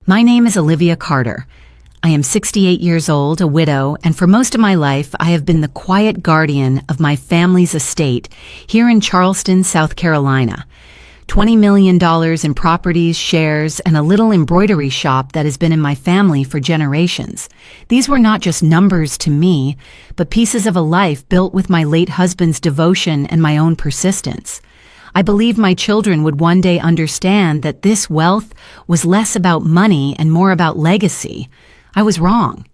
My name is Olivia Carter. I am 68 years old, a widow, and for most of my life I have been the quiet guardian of my family's estate here in Charleston, South Carolina. $20 million in properties, shares, and a little embroidery shop that has been in my family for generations. These were not just numbers to me, but pieces of a life built with my late husband's devotion and my own persistence. I believed my children would one day understand that this wealth was less about money and more about legacy. I was wrong.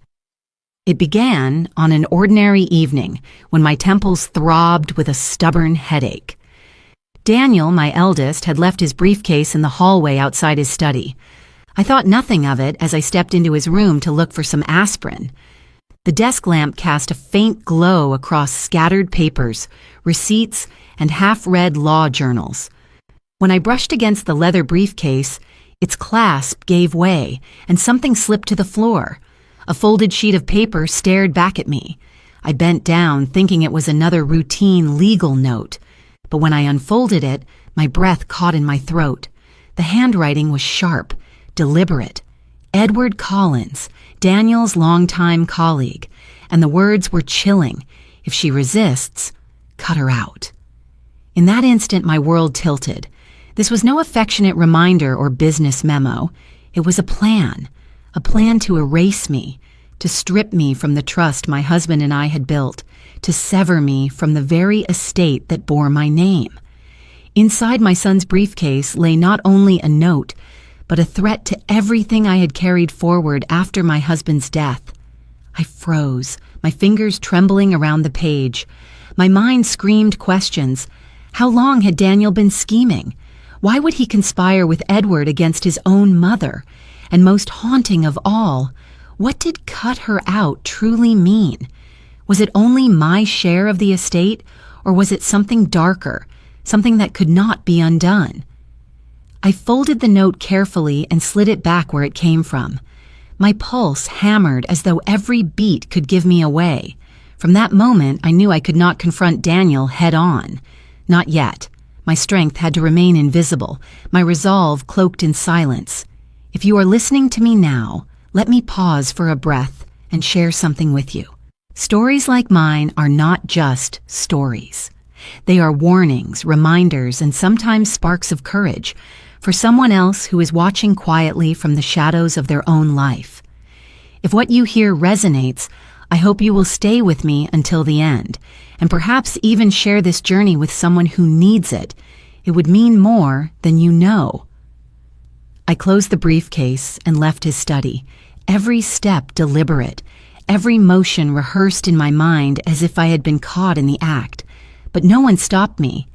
It began on an ordinary evening when my temples throbbed with a stubborn headache. Daniel, my eldest, had left his briefcase in the hallway outside his study. I thought nothing of it as I stepped into his room to look for some aspirin. The desk lamp cast a faint glow across scattered papers, receipts, and half-read law journals. When I brushed against the leather briefcase, its clasp gave way, and something slipped to the floor. A folded sheet of paper stared back at me. I bent down, thinking it was another routine legal note. But when I unfolded it, my breath caught in my throat. The handwriting was sharp, deliberate. Edward Collins, Daniel's longtime colleague, and the words were chilling. If she resists, cut her out. In that instant, my world tilted. This was no affectionate reminder or business memo. It was a plan to erase me, to strip me from the trust my husband and I had built, to sever me from the very estate that bore my name. Inside my son's briefcase lay not only a note, but a threat to everything I had carried forward after my husband's death. I froze, my fingers trembling around the page. My mind screamed questions. How long had Daniel been scheming? Why would he conspire with Edward against his own mother? And most haunting of all, what did cut her out truly mean? Was it only my share of the estate, or was it something darker, something that could not be undone? I folded the note carefully and slid it back where it came from. My pulse hammered as though every beat could give me away. From that moment, I knew I could not confront Daniel head-on. Not yet. My strength had to remain invisible, my resolve cloaked in silence. If you are listening to me now, let me pause for a breath and share something with you. Stories like mine are not just stories. They are warnings, reminders, and sometimes sparks of courage for someone else who is watching quietly from the shadows of their own life. If what you hear resonates, I hope you will stay with me until the end, and perhaps even share this journey with someone who needs it. It would mean more than you know. I closed the briefcase and left his study, every step deliberate, every motion rehearsed in my mind as if I had been caught in the act. But no one stopped me.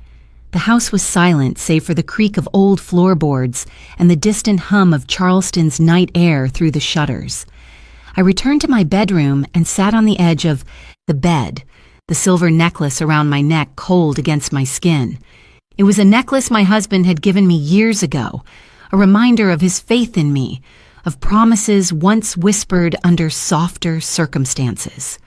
The house was silent save for the creak of old floorboards and the distant hum of Charleston's night air through the shutters. I returned to my bedroom and sat on the edge of the bed, the silver necklace around my neck cold against my skin. It was a necklace my husband had given me years ago, a reminder of his faith in me, of promises once whispered under softer circumstances.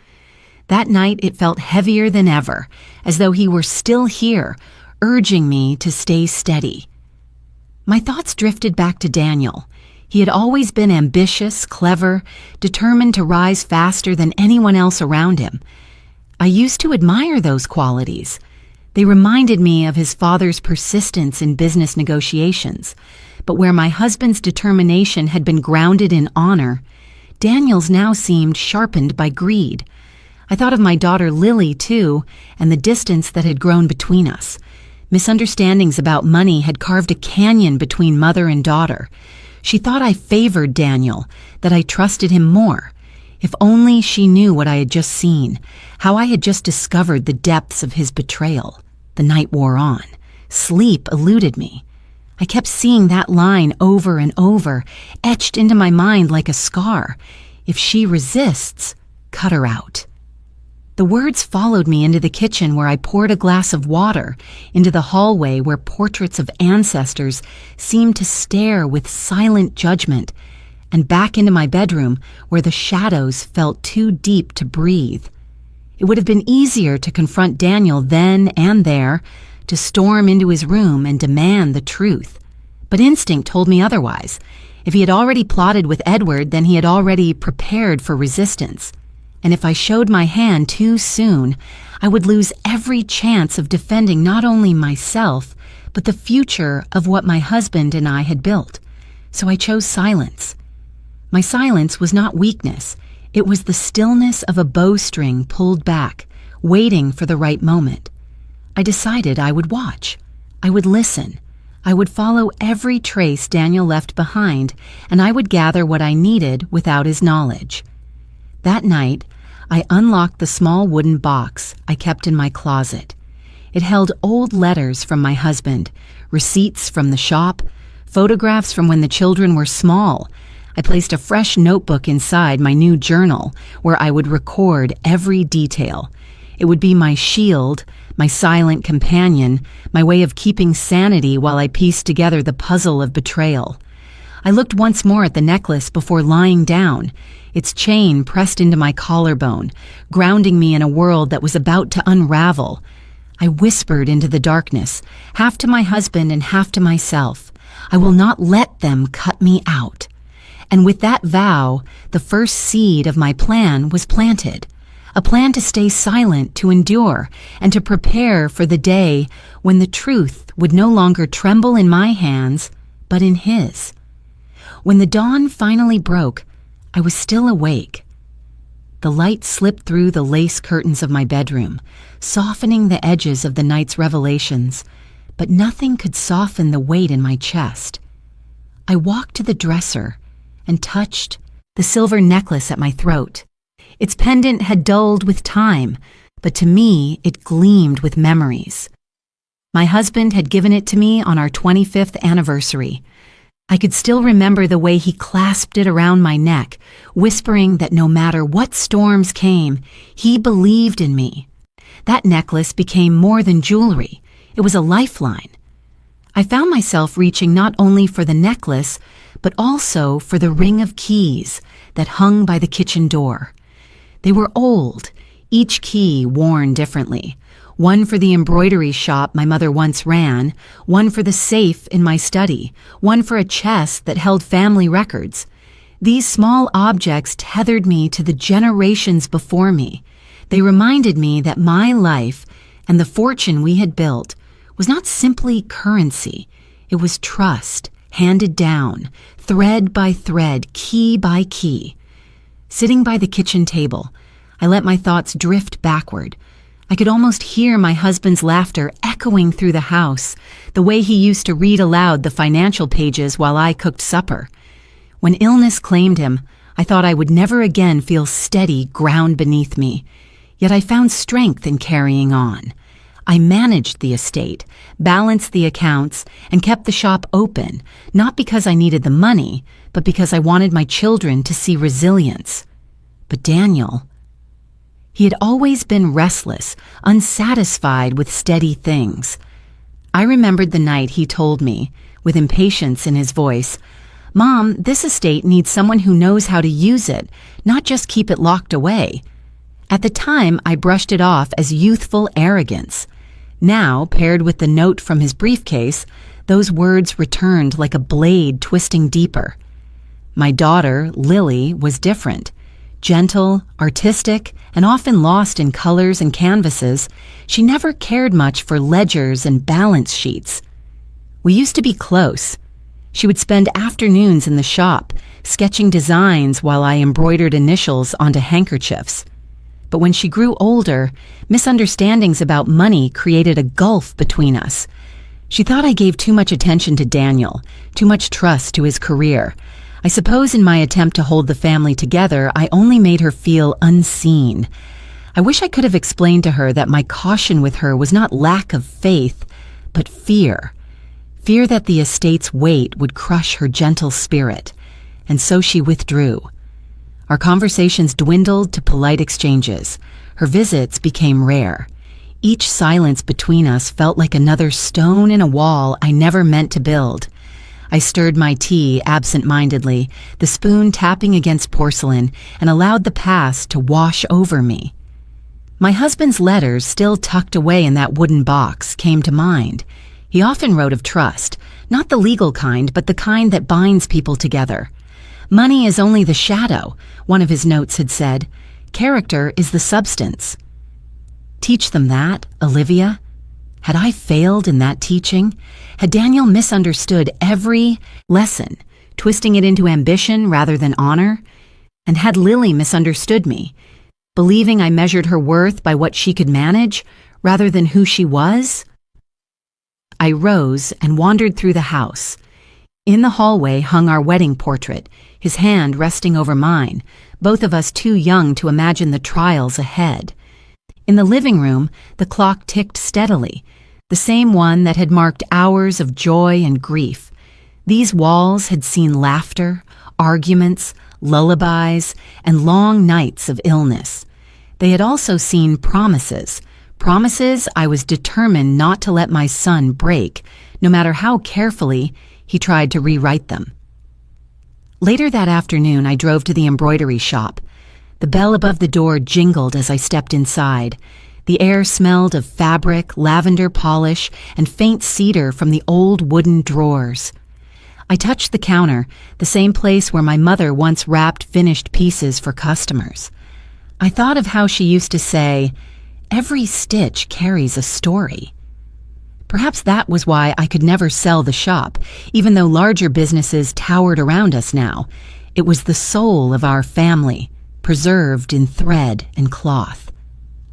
That night it felt heavier than ever, as though he were still here, urging me to stay steady. My thoughts drifted back to Daniel. He had always been ambitious, clever, determined to rise faster than anyone else around him. I used to admire those qualities. They reminded me of his father's persistence in business negotiations. But where my husband's determination had been grounded in honor, Daniel's now seemed sharpened by greed. I thought of my daughter Lily, too, and the distance that had grown between us. Misunderstandings about money had carved a canyon between mother and daughter. She thought I favored Daniel, that I trusted him more. If only she knew what I had just seen, how I had just discovered the depths of his betrayal. The night wore on. Sleep eluded me. I kept seeing that line over and over, etched into my mind like a scar. If she resists, cut her out. The words followed me into the kitchen where I poured a glass of water, into the hallway where portraits of ancestors seemed to stare with silent judgment, and back into my bedroom where the shadows felt too deep to breathe. It would have been easier to confront Daniel then and there, to storm into his room and demand the truth. But instinct told me otherwise. If he had already plotted with Edward, then he had already prepared for resistance. And if I showed my hand too soon, I would lose every chance of defending not only myself, but the future of what my husband and I had built. So I chose silence. My silence was not weakness. It was the stillness of a bowstring pulled back, waiting for the right moment. I decided I would watch. I would listen. I would follow every trace Daniel left behind, and I would gather what I needed without his knowledge. That night, I unlocked the small wooden box I kept in my closet. It held old letters from my husband, receipts from the shop, photographs from when the children were small. I placed a fresh notebook inside my new journal where I would record every detail. It would be my shield, my silent companion, my way of keeping sanity while I pieced together the puzzle of betrayal. I looked once more at the necklace before lying down, its chain pressed into my collarbone, grounding me in a world that was about to unravel. I whispered into the darkness, half to my husband and half to myself, I will not let them cut me out. And with that vow, the first seed of my plan was planted. A plan to stay silent, to endure, and to prepare for the day when the truth would no longer tremble in my hands, but in his. When the dawn finally broke, I was still awake. The light slipped through the lace curtains of my bedroom, softening the edges of the night's revelations, but nothing could soften the weight in my chest. I walked to the dresser and touched the silver necklace at my throat. Its pendant had dulled with time, but to me it gleamed with memories. My husband had given it to me on our 25th anniversary. I could still remember the way he clasped it around my neck, whispering that no matter what storms came, he believed in me. That necklace became more than jewelry. It was a lifeline. I found myself reaching not only for the necklace, but also for the ring of keys that hung by the kitchen door. They were old, each key worn differently. One for the embroidery shop my mother once ran, one for the safe in my study, one for a chest that held family records. These small objects tethered me to the generations before me. They reminded me that my life and the fortune we had built was not simply currency. It was trust, handed down, thread by thread, key by key. Sitting by the kitchen table, I let my thoughts drift backward. I could almost hear my husband's laughter echoing through the house, the way he used to read aloud the financial pages while I cooked supper. When illness claimed him, I thought I would never again feel steady ground beneath me. Yet I found strength in carrying on. I managed the estate, balanced the accounts, and kept the shop open, not because I needed the money, but because I wanted my children to see resilience. But Daniel, he had always been restless, unsatisfied with steady things. I remembered the night he told me, with impatience in his voice, "Mom, this estate needs someone who knows how to use it, not just keep it locked away." At the time, I brushed it off as youthful arrogance. Now, paired with the note from his briefcase, those words returned like a blade twisting deeper. My daughter, Lily, was different. Gentle, artistic, and often lost in colors and canvases, she never cared much for ledgers and balance sheets. We used to be close. She would spend afternoons in the shop, sketching designs while I embroidered initials onto handkerchiefs. But when she grew older, misunderstandings about money created a gulf between us. She thought I gave too much attention to Daniel, too much trust to his career. I suppose in my attempt to hold the family together, I only made her feel unseen. I wish I could have explained to her that my caution with her was not lack of faith, but fear. Fear that the estate's weight would crush her gentle spirit. And so she withdrew. Our conversations dwindled to polite exchanges. Her visits became rare. Each silence between us felt like another stone in a wall I never meant to build. I stirred my tea absent-mindedly, the spoon tapping against porcelain, and allowed the past to wash over me. My husband's letters, still tucked away in that wooden box, came to mind. He often wrote of trust, Not the legal kind, but the kind that binds people together. Money is only the shadow, one of his notes had said. Character is the substance. Teach them that, Olivia? Had I failed in that teaching? Had Daniel misunderstood every lesson, twisting it into ambition rather than honor? And had Lily misunderstood me, believing I measured her worth by what she could manage rather than who she was? I rose and wandered through the house. In the hallway hung our wedding portrait, his hand resting over mine, both of us too young to imagine the trials ahead. In the living room, the clock ticked steadily, the same one that had marked hours of joy and grief. These walls had seen laughter, arguments, lullabies, and long nights of illness. They had also seen promises I was determined not to let my son break, no matter how carefully he tried to rewrite them. Later that afternoon, I drove to the embroidery shop. The bell above the door jingled as I stepped inside. The air smelled of fabric, lavender polish, and faint cedar from the old wooden drawers. I touched the counter, the same place where my mother once wrapped finished pieces for customers. I thought of how she used to say, "Every stitch carries a story." Perhaps that was why I could never sell the shop, even though larger businesses towered around us now. It was the soul of our family, preserved in thread and cloth.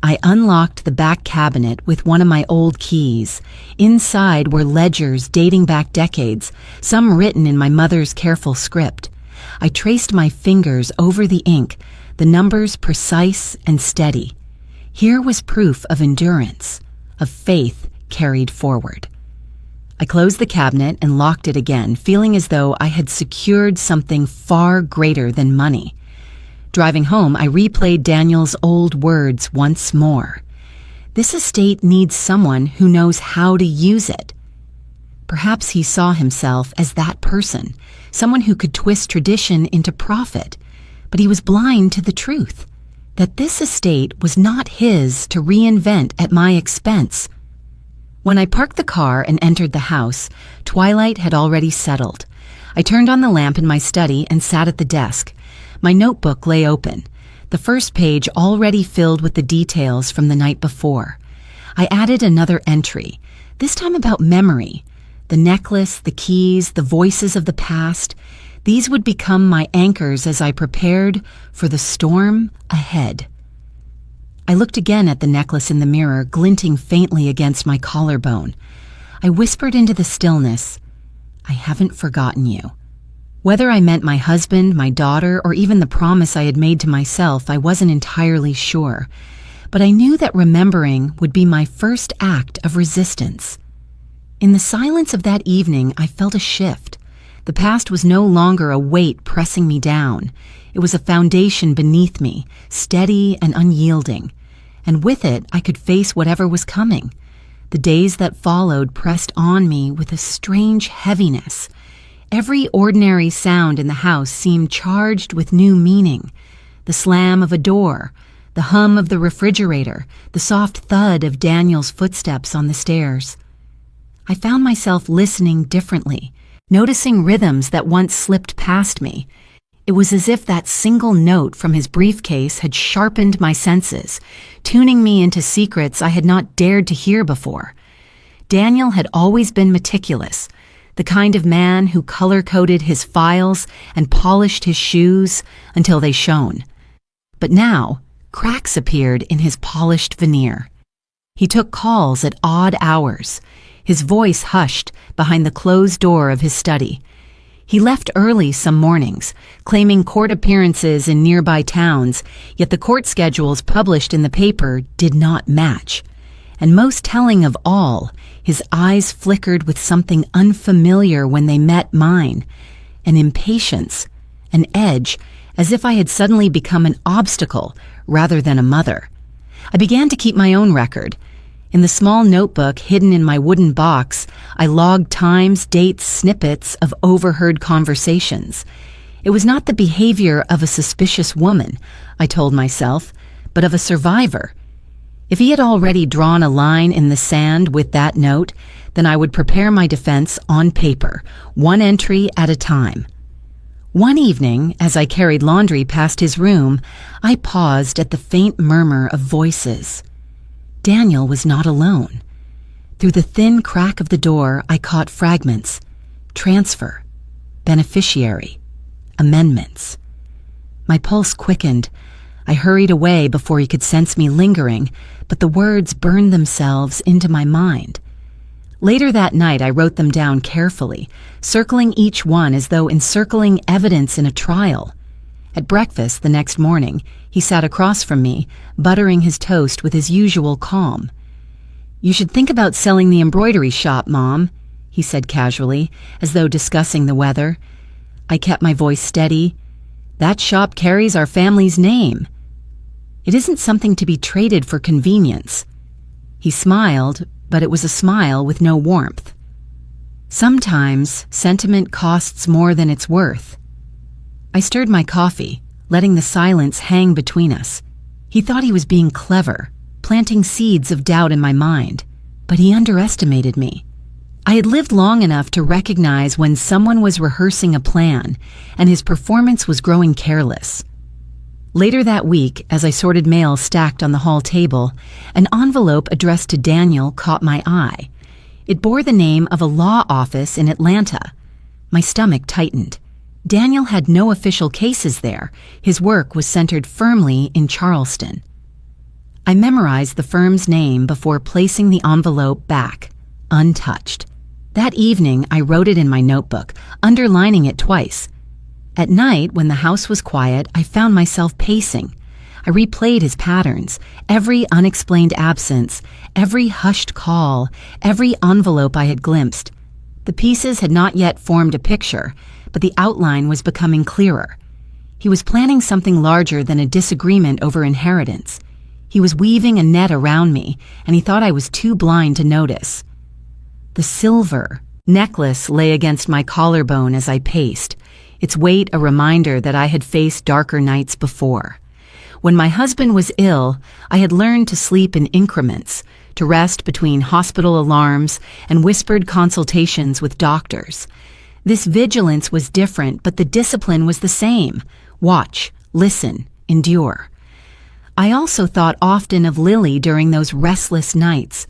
I unlocked the back cabinet with one of my old keys. Inside were ledgers dating back decades, some written in my mother's careful script. I traced my fingers over the ink, the numbers precise and steady. Here was proof of endurance, of faith carried forward. I closed the cabinet and locked it again, feeling as though I had secured something far greater than money. Driving home, I replayed Daniel's old words once more. This estate needs someone who knows how to use it. Perhaps he saw himself as that person, someone who could twist tradition into profit, but he was blind to the truth, that this estate was not his to reinvent at my expense. When I parked the car and entered the house, twilight had already settled. I turned on the lamp in my study and sat at the desk. My notebook lay open, the first page already filled with the details from the night before. I added another entry, this time about memory. The necklace, the keys, the voices of the past. These would become my anchors as I prepared for the storm ahead. I looked again at the necklace in the mirror, glinting faintly against my collarbone. I whispered into the stillness, "I haven't forgotten you." Whether I meant my husband, my daughter, or even the promise I had made to myself, I wasn't entirely sure. But I knew that remembering would be my first act of resistance. In the silence of that evening, I felt a shift. The past was no longer a weight pressing me down. It was a foundation beneath me, steady and unyielding. And with it, I could face whatever was coming. The days that followed pressed on me with a strange heaviness. Every ordinary sound in the house seemed charged with new meaning. The slam of a door, the hum of the refrigerator, the soft thud of Daniel's footsteps on the stairs. I found myself listening differently, noticing rhythms that once slipped past me. It was as if that single note from his briefcase had sharpened my senses, tuning me into secrets I had not dared to hear before. Daniel had always been meticulous, the kind of man who color-coded his files and polished his shoes until they shone. But now, cracks appeared in his polished veneer. He took calls at odd hours, his voice hushed behind the closed door of his study. He left early some mornings, claiming court appearances in nearby towns, yet the court schedules published in the paper did not match. And most telling of all, his eyes flickered with something unfamiliar when they met mine, an impatience, an edge, as if I had suddenly become an obstacle rather than a mother. I began to keep my own record. In the small notebook hidden in my wooden box, I logged times, dates, snippets of overheard conversations. It was not the behavior of a suspicious woman, I told myself, but of a survivor. If he had already drawn a line in the sand with that note, then I would prepare my defense on paper, one entry at a time. One evening, as I carried laundry past his room, I paused at the faint murmur of voices. Daniel was not alone. Through the thin crack of the door, I caught fragments: transfer, beneficiary, amendments. My pulse quickened. I hurried away before he could sense me lingering, but the words burned themselves into my mind. Later that night, I wrote them down carefully, circling each one as though encircling evidence in a trial. At breakfast the next morning, he sat across from me, buttering his toast with his usual calm. "You should think about selling the embroidery shop, Mom," he said casually, as though discussing the weather. I kept my voice steady. "That shop carries our family's name. It isn't something to be traded for convenience." He smiled, but it was a smile with no warmth. Sometimes sentiment costs more than it's worth. I stirred my coffee, letting the silence hang between us. He thought he was being clever, planting seeds of doubt in my mind, but he underestimated me. I had lived long enough to recognize when someone was rehearsing a plan and his performance was growing careless. Later that week, as I sorted mail stacked on the hall table, an envelope addressed to Daniel caught my eye. It bore the name of a law office in Atlanta. My stomach tightened. Daniel had no official cases there. His work was centered firmly in Charleston. I memorized the firm's name before placing the envelope back, untouched. That evening, I wrote it in my notebook, underlining it twice. At night, when the house was quiet, I found myself pacing. I replayed his patterns, every unexplained absence, every hushed call, every envelope I had glimpsed. The pieces had not yet formed a picture, but the outline was becoming clearer. He was planning something larger than a disagreement over inheritance. He was weaving a net around me, and he thought I was too blind to notice. The silver necklace lay against my collarbone as I paced, its weight a reminder that I had faced darker nights before. When my husband was ill, I had learned to sleep in increments, to rest between hospital alarms and whispered consultations with doctors. This vigilance was different, but the discipline was the same. Watch, listen, endure. I also thought often of Lily during those restless nights.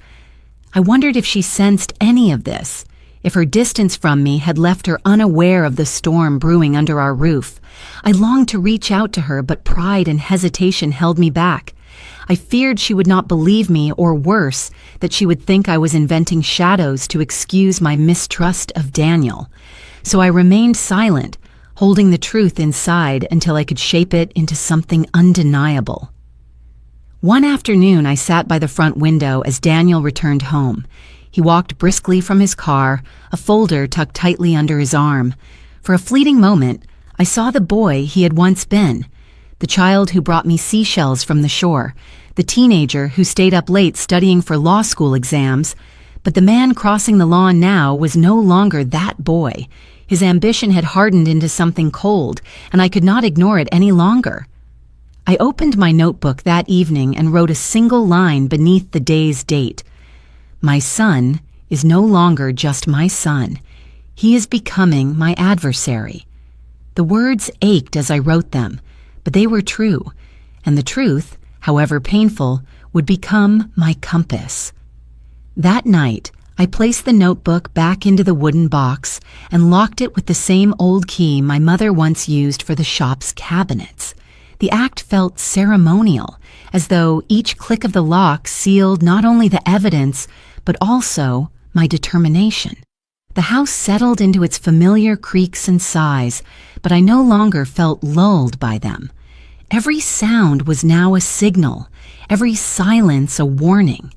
I wondered if she sensed any of this, if her distance from me had left her unaware of the storm brewing under our roof. I longed to reach out to her, but pride and hesitation held me back. I feared she would not believe me, or worse, that she would think I was inventing shadows to excuse my mistrust of Daniel. So I remained silent, holding the truth inside until I could shape it into something undeniable. One afternoon, I sat by the front window as Daniel returned home. He walked briskly from his car, a folder tucked tightly under his arm. For a fleeting moment, I saw the boy he had once been, the child who brought me seashells from the shore, the teenager who stayed up late studying for law school exams. But the man crossing the lawn now was no longer that boy. His ambition had hardened into something cold, and I could not ignore it any longer. I opened my notebook that evening and wrote a single line beneath the day's date. My son is no longer just my son. He is becoming my adversary. The words ached as I wrote them, but they were true, and the truth, however painful, would become my compass. That night, I placed the notebook back into the wooden box and locked it with the same old key my mother once used for the shop's cabinets. The act felt ceremonial, as though each click of the lock sealed not only the evidence, but also my determination. The house settled into its familiar creaks and sighs, but I no longer felt lulled by them. Every sound was now a signal, every silence a warning.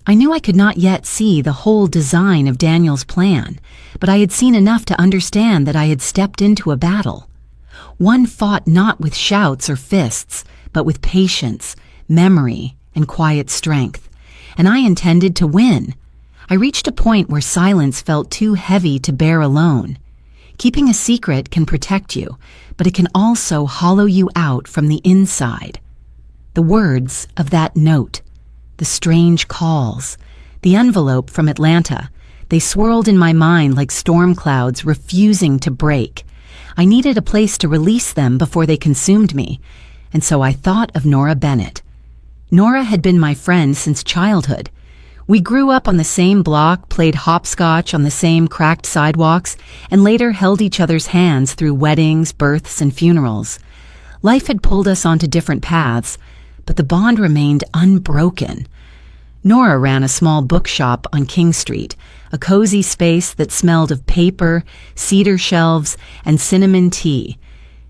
I knew I could not yet see the whole design of Daniel's plan, but I had seen enough to understand that I had stepped into a battle. One fought not with shouts or fists, but with patience, memory, and quiet strength. And I intended to win. I reached a point where silence felt too heavy to bear alone. Keeping a secret can protect you, but it can also hollow you out from the inside. The words of that note. The strange calls, the envelope from Atlanta. They swirled in my mind like storm clouds refusing to break. I needed a place to release them before they consumed me, and so I thought of Nora Bennett. Nora had been my friend since childhood. We grew up on the same block, played hopscotch on the same cracked sidewalks, and later held each other's hands through weddings, births, and funerals. Life had pulled us onto different paths, but the bond remained unbroken. Nora ran a small bookshop on King Street, a cozy space that smelled of paper, cedar shelves, and cinnamon tea.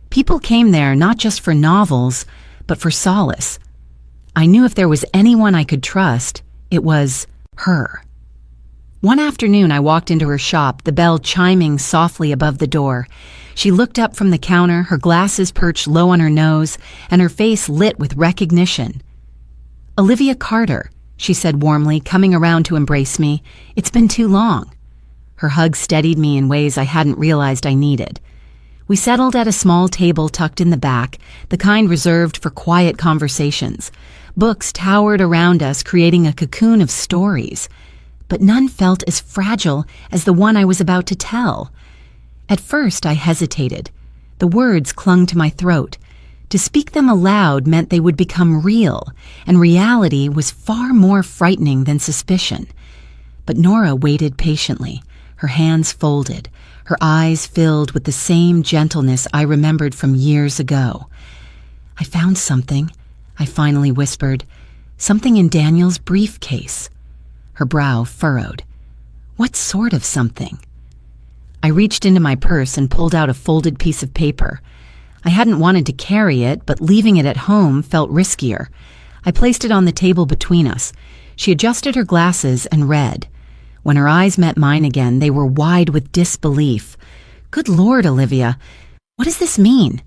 People came there not just for novels, but for solace. I knew if there was anyone I could trust, it was her. One afternoon I walked into her shop, the bell chiming softly above the door. She looked up from the counter, her glasses perched low on her nose, and her face lit with recognition. "Olivia Carter," she said warmly, coming around to embrace me. "It's been too long." Her hug steadied me in ways I hadn't realized I needed. We settled at a small table tucked in the back, the kind reserved for quiet conversations. Books towered around us, creating a cocoon of stories, but none felt as fragile as the one I was about to tell. At first, I hesitated. The words clung to my throat. To speak them aloud meant they would become real, and reality was far more frightening than suspicion. But Nora waited patiently, her hands folded, her eyes filled with the same gentleness I remembered from years ago. "I found something," I finally whispered. "Something in Daniel's briefcase." Her brow furrowed. "What sort of something?" I reached into my purse and pulled out a folded piece of paper. I hadn't wanted to carry it, but leaving it at home felt riskier. I placed it on the table between us. She adjusted her glasses and read. When her eyes met mine again, they were wide with disbelief. "Good Lord, Olivia, what does this mean?"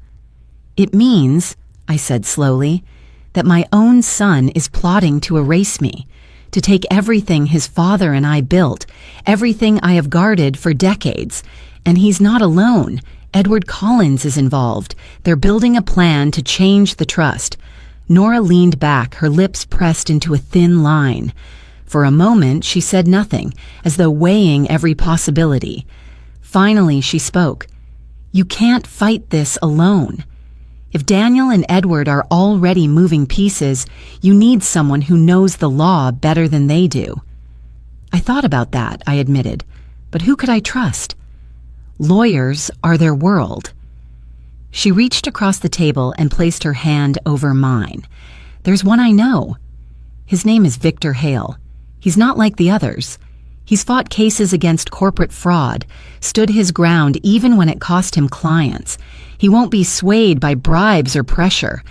"It means," I said slowly, "that my own son is plotting to erase me, to take everything his father and I built, everything I have guarded for decades. And he's not alone. Edward Collins is involved. They're building a plan to change the trust." Nora leaned back, her lips pressed into a thin line. For a moment, she said nothing, as though weighing every possibility. Finally, she spoke. "You can't fight this alone. If Daniel and Edward are already moving pieces, you need someone who knows the law better than they do." I thought about that, I admitted, but who could I trust? Lawyers are their world. She reached across the table and placed her hand over mine. "There's one I know. His name is Victor Hale. He's not like the others. He's fought cases against corporate fraud, stood his ground even when it cost him clients. He won't be swayed by bribes or pressure.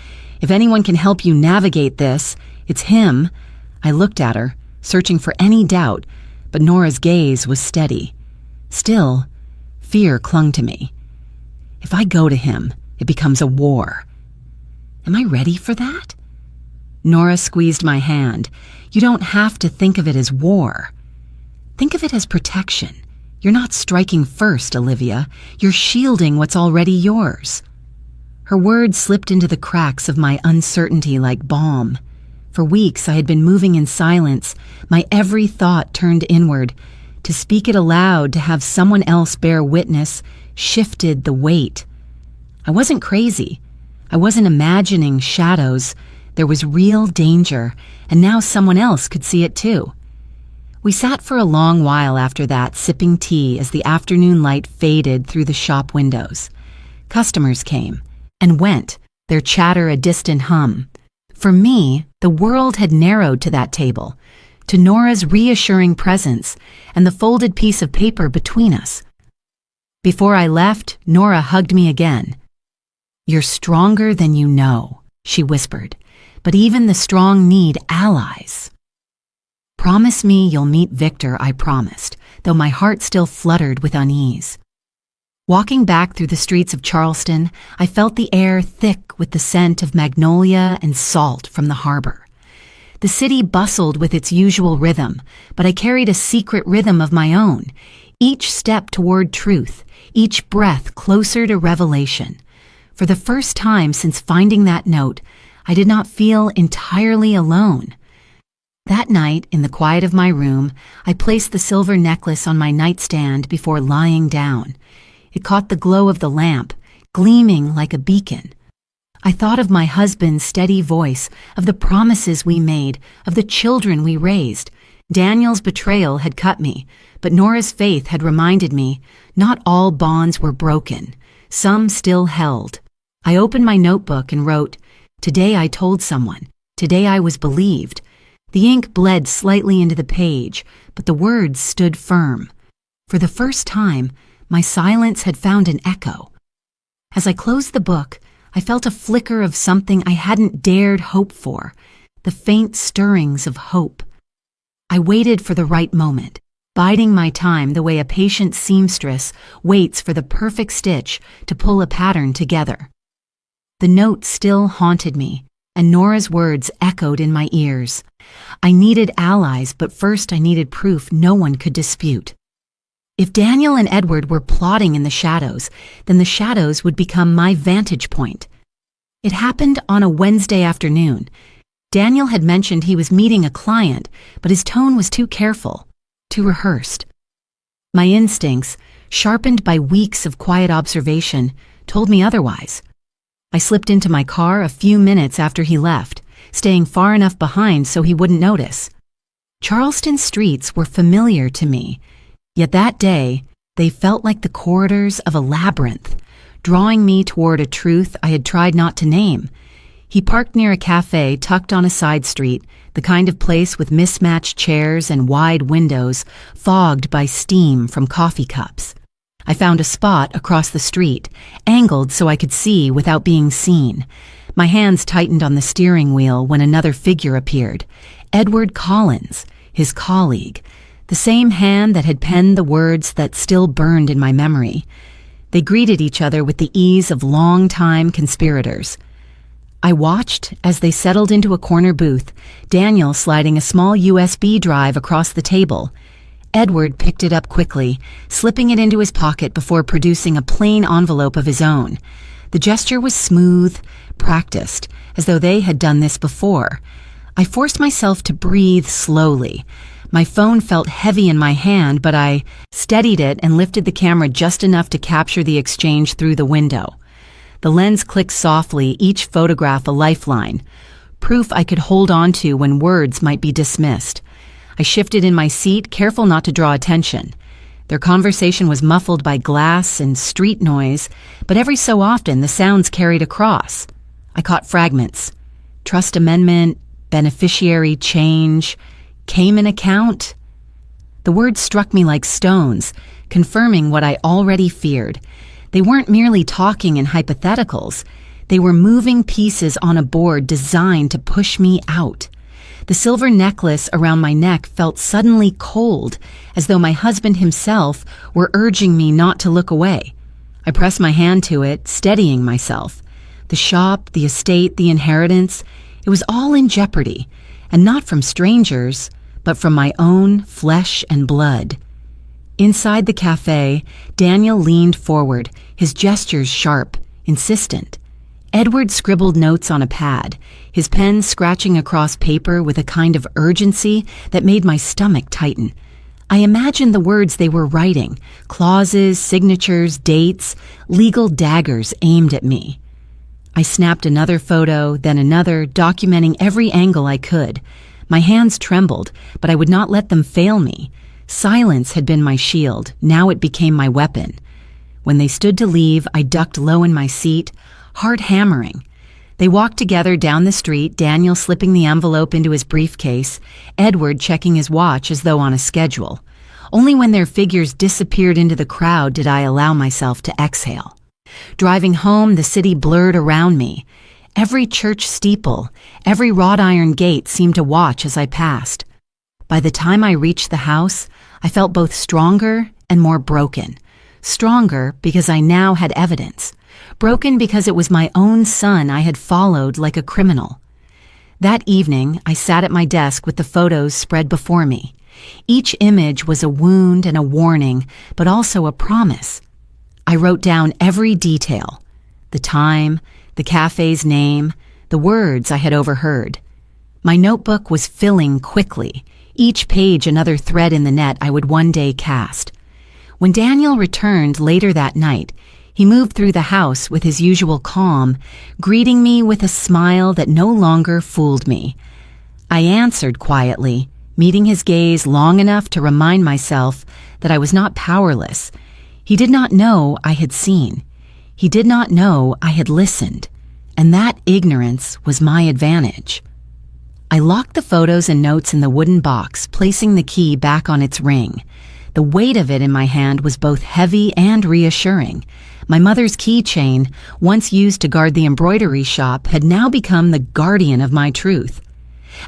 If anyone can help you navigate this, it's him." I looked at her, searching for any doubt, but Nora's gaze was steady. Still, fear clung to me. If I go to him, it becomes a war. Am I ready for that? Nora squeezed my hand. "You don't have to think of it as war. Think of it as protection. You're not striking first, Olivia. You're shielding what's already yours." Her words slipped into the cracks of my uncertainty like balm. For weeks I had been moving in silence, my every thought turned inward. To speak it aloud, to have someone else bear witness, shifted the weight. I wasn't crazy. I wasn't imagining shadows. There was real danger, and now someone else could see it too. We sat for a long while after that, sipping tea as the afternoon light faded through the shop windows. Customers came and went, their chatter a distant hum. For me, the world had narrowed to that table, to Nora's reassuring presence and the folded piece of paper between us. Before I left, Nora hugged me again. "You're stronger than you know," she whispered, "but even the strong need allies." "Promise me you'll meet Victor," I promised, though my heart still fluttered with unease. Walking back through the streets of Charleston, I felt the air thick with the scent of magnolia and salt from the harbor. The city bustled with its usual rhythm, but I carried a secret rhythm of my own, each step toward truth, each breath closer to revelation. For the first time since finding that note, I did not feel entirely alone. That night, in the quiet of my room, I placed the silver necklace on my nightstand before lying down. It caught the glow of the lamp, gleaming like a beacon. I thought of my husband's steady voice, of the promises we made, of the children we raised. Daniel's betrayal had cut me, but Nora's faith had reminded me not all bonds were broken. Some still held. I opened my notebook and wrote, "Today I told someone. Today I was believed." The ink bled slightly into the page, but the words stood firm. For the first time, my silence had found an echo. As I closed the book, I felt a flicker of something I hadn't dared hope for, the faint stirrings of hope. I waited for the right moment, biding my time the way a patient seamstress waits for the perfect stitch to pull a pattern together. The note still haunted me, and Nora's words echoed in my ears. I needed allies, but first I needed proof no one could dispute. If Daniel and Edward were plotting in the shadows, then the shadows would become my vantage point. It happened on a Wednesday afternoon. Daniel had mentioned he was meeting a client, but his tone was too careful, too rehearsed. My instincts, sharpened by weeks of quiet observation, told me otherwise. I slipped into my car a few minutes after he left, staying far enough behind so he wouldn't notice. Charleston streets were familiar to me, yet that day they felt like the corridors of a labyrinth, drawing me toward a truth I had tried not to name. He parked near a cafe tucked on a side street, the kind of place with mismatched chairs and wide windows fogged by steam from coffee cups. I found a spot across the street, angled so I could see without being seen. My hands tightened on the steering wheel when another figure appeared. Edward Collins, his colleague, the same hand that had penned the words that still burned in my memory. They greeted each other with the ease of long-time conspirators. I watched as they settled into a corner booth, Daniel sliding a small USB drive across the table. Edward picked it up quickly, slipping it into his pocket before producing a plain envelope of his own. The gesture was smooth, practiced, as though they had done this before. I forced myself to breathe slowly. My phone felt heavy in my hand, but I steadied it and lifted the camera just enough to capture the exchange through the window. The lens clicked softly, each photograph a lifeline, proof I could hold on to when words might be dismissed. I shifted in my seat, careful not to draw attention. Their conversation was muffled by glass and street noise, but every so often the sounds carried across. I caught fragments. Trust amendment, beneficiary change, Cayman account. The words struck me like stones, confirming what I already feared. They weren't merely talking in hypotheticals. They were moving pieces on a board designed to push me out. The silver necklace around my neck felt suddenly cold, as though my husband himself were urging me not to look away. I pressed my hand to it, steadying myself. The shop, the estate, the inheritance, it was all in jeopardy, and not from strangers, but from my own flesh and blood. Inside the cafe, Daniel leaned forward, his gestures sharp, insistent. Edward scribbled notes on a pad, his pen scratching across paper with a kind of urgency that made my stomach tighten. I imagined the words they were writing, clauses, signatures, dates, legal daggers aimed at me. I snapped another photo, then another, documenting every angle I could. My hands trembled, but I would not let them fail me. Silence had been my shield, now it became my weapon. When they stood to leave, I ducked low in my seat, heart hammering. They walked together down the street, Daniel slipping the envelope into his briefcase, Edward checking his watch as though on a schedule. Only when their figures disappeared into the crowd did I allow myself to exhale. Driving home, the city blurred around me. Every church steeple, every wrought iron gate seemed to watch as I passed. By the time I reached the house, I felt both stronger and more broken. Stronger because I now had evidence. Broken because it was my own son I had followed like a criminal. That evening, I sat at my desk with the photos spread before me. Each image was a wound and a warning, but also a promise. I wrote down every detail: the time, the cafe's name, the words I had overheard. My notebook was filling quickly, each page another thread in the net I would one day cast. When Daniel returned later that night, he moved through the house with his usual calm, greeting me with a smile that no longer fooled me. I answered quietly, meeting his gaze long enough to remind myself that I was not powerless. He did not know I had seen. He did not know I had listened, and that ignorance was my advantage. I locked the photos and notes in the wooden box, placing the key back on its ring. The weight of it in my hand was both heavy and reassuring. My mother's keychain, once used to guard the embroidery shop, had now become the guardian of my truth.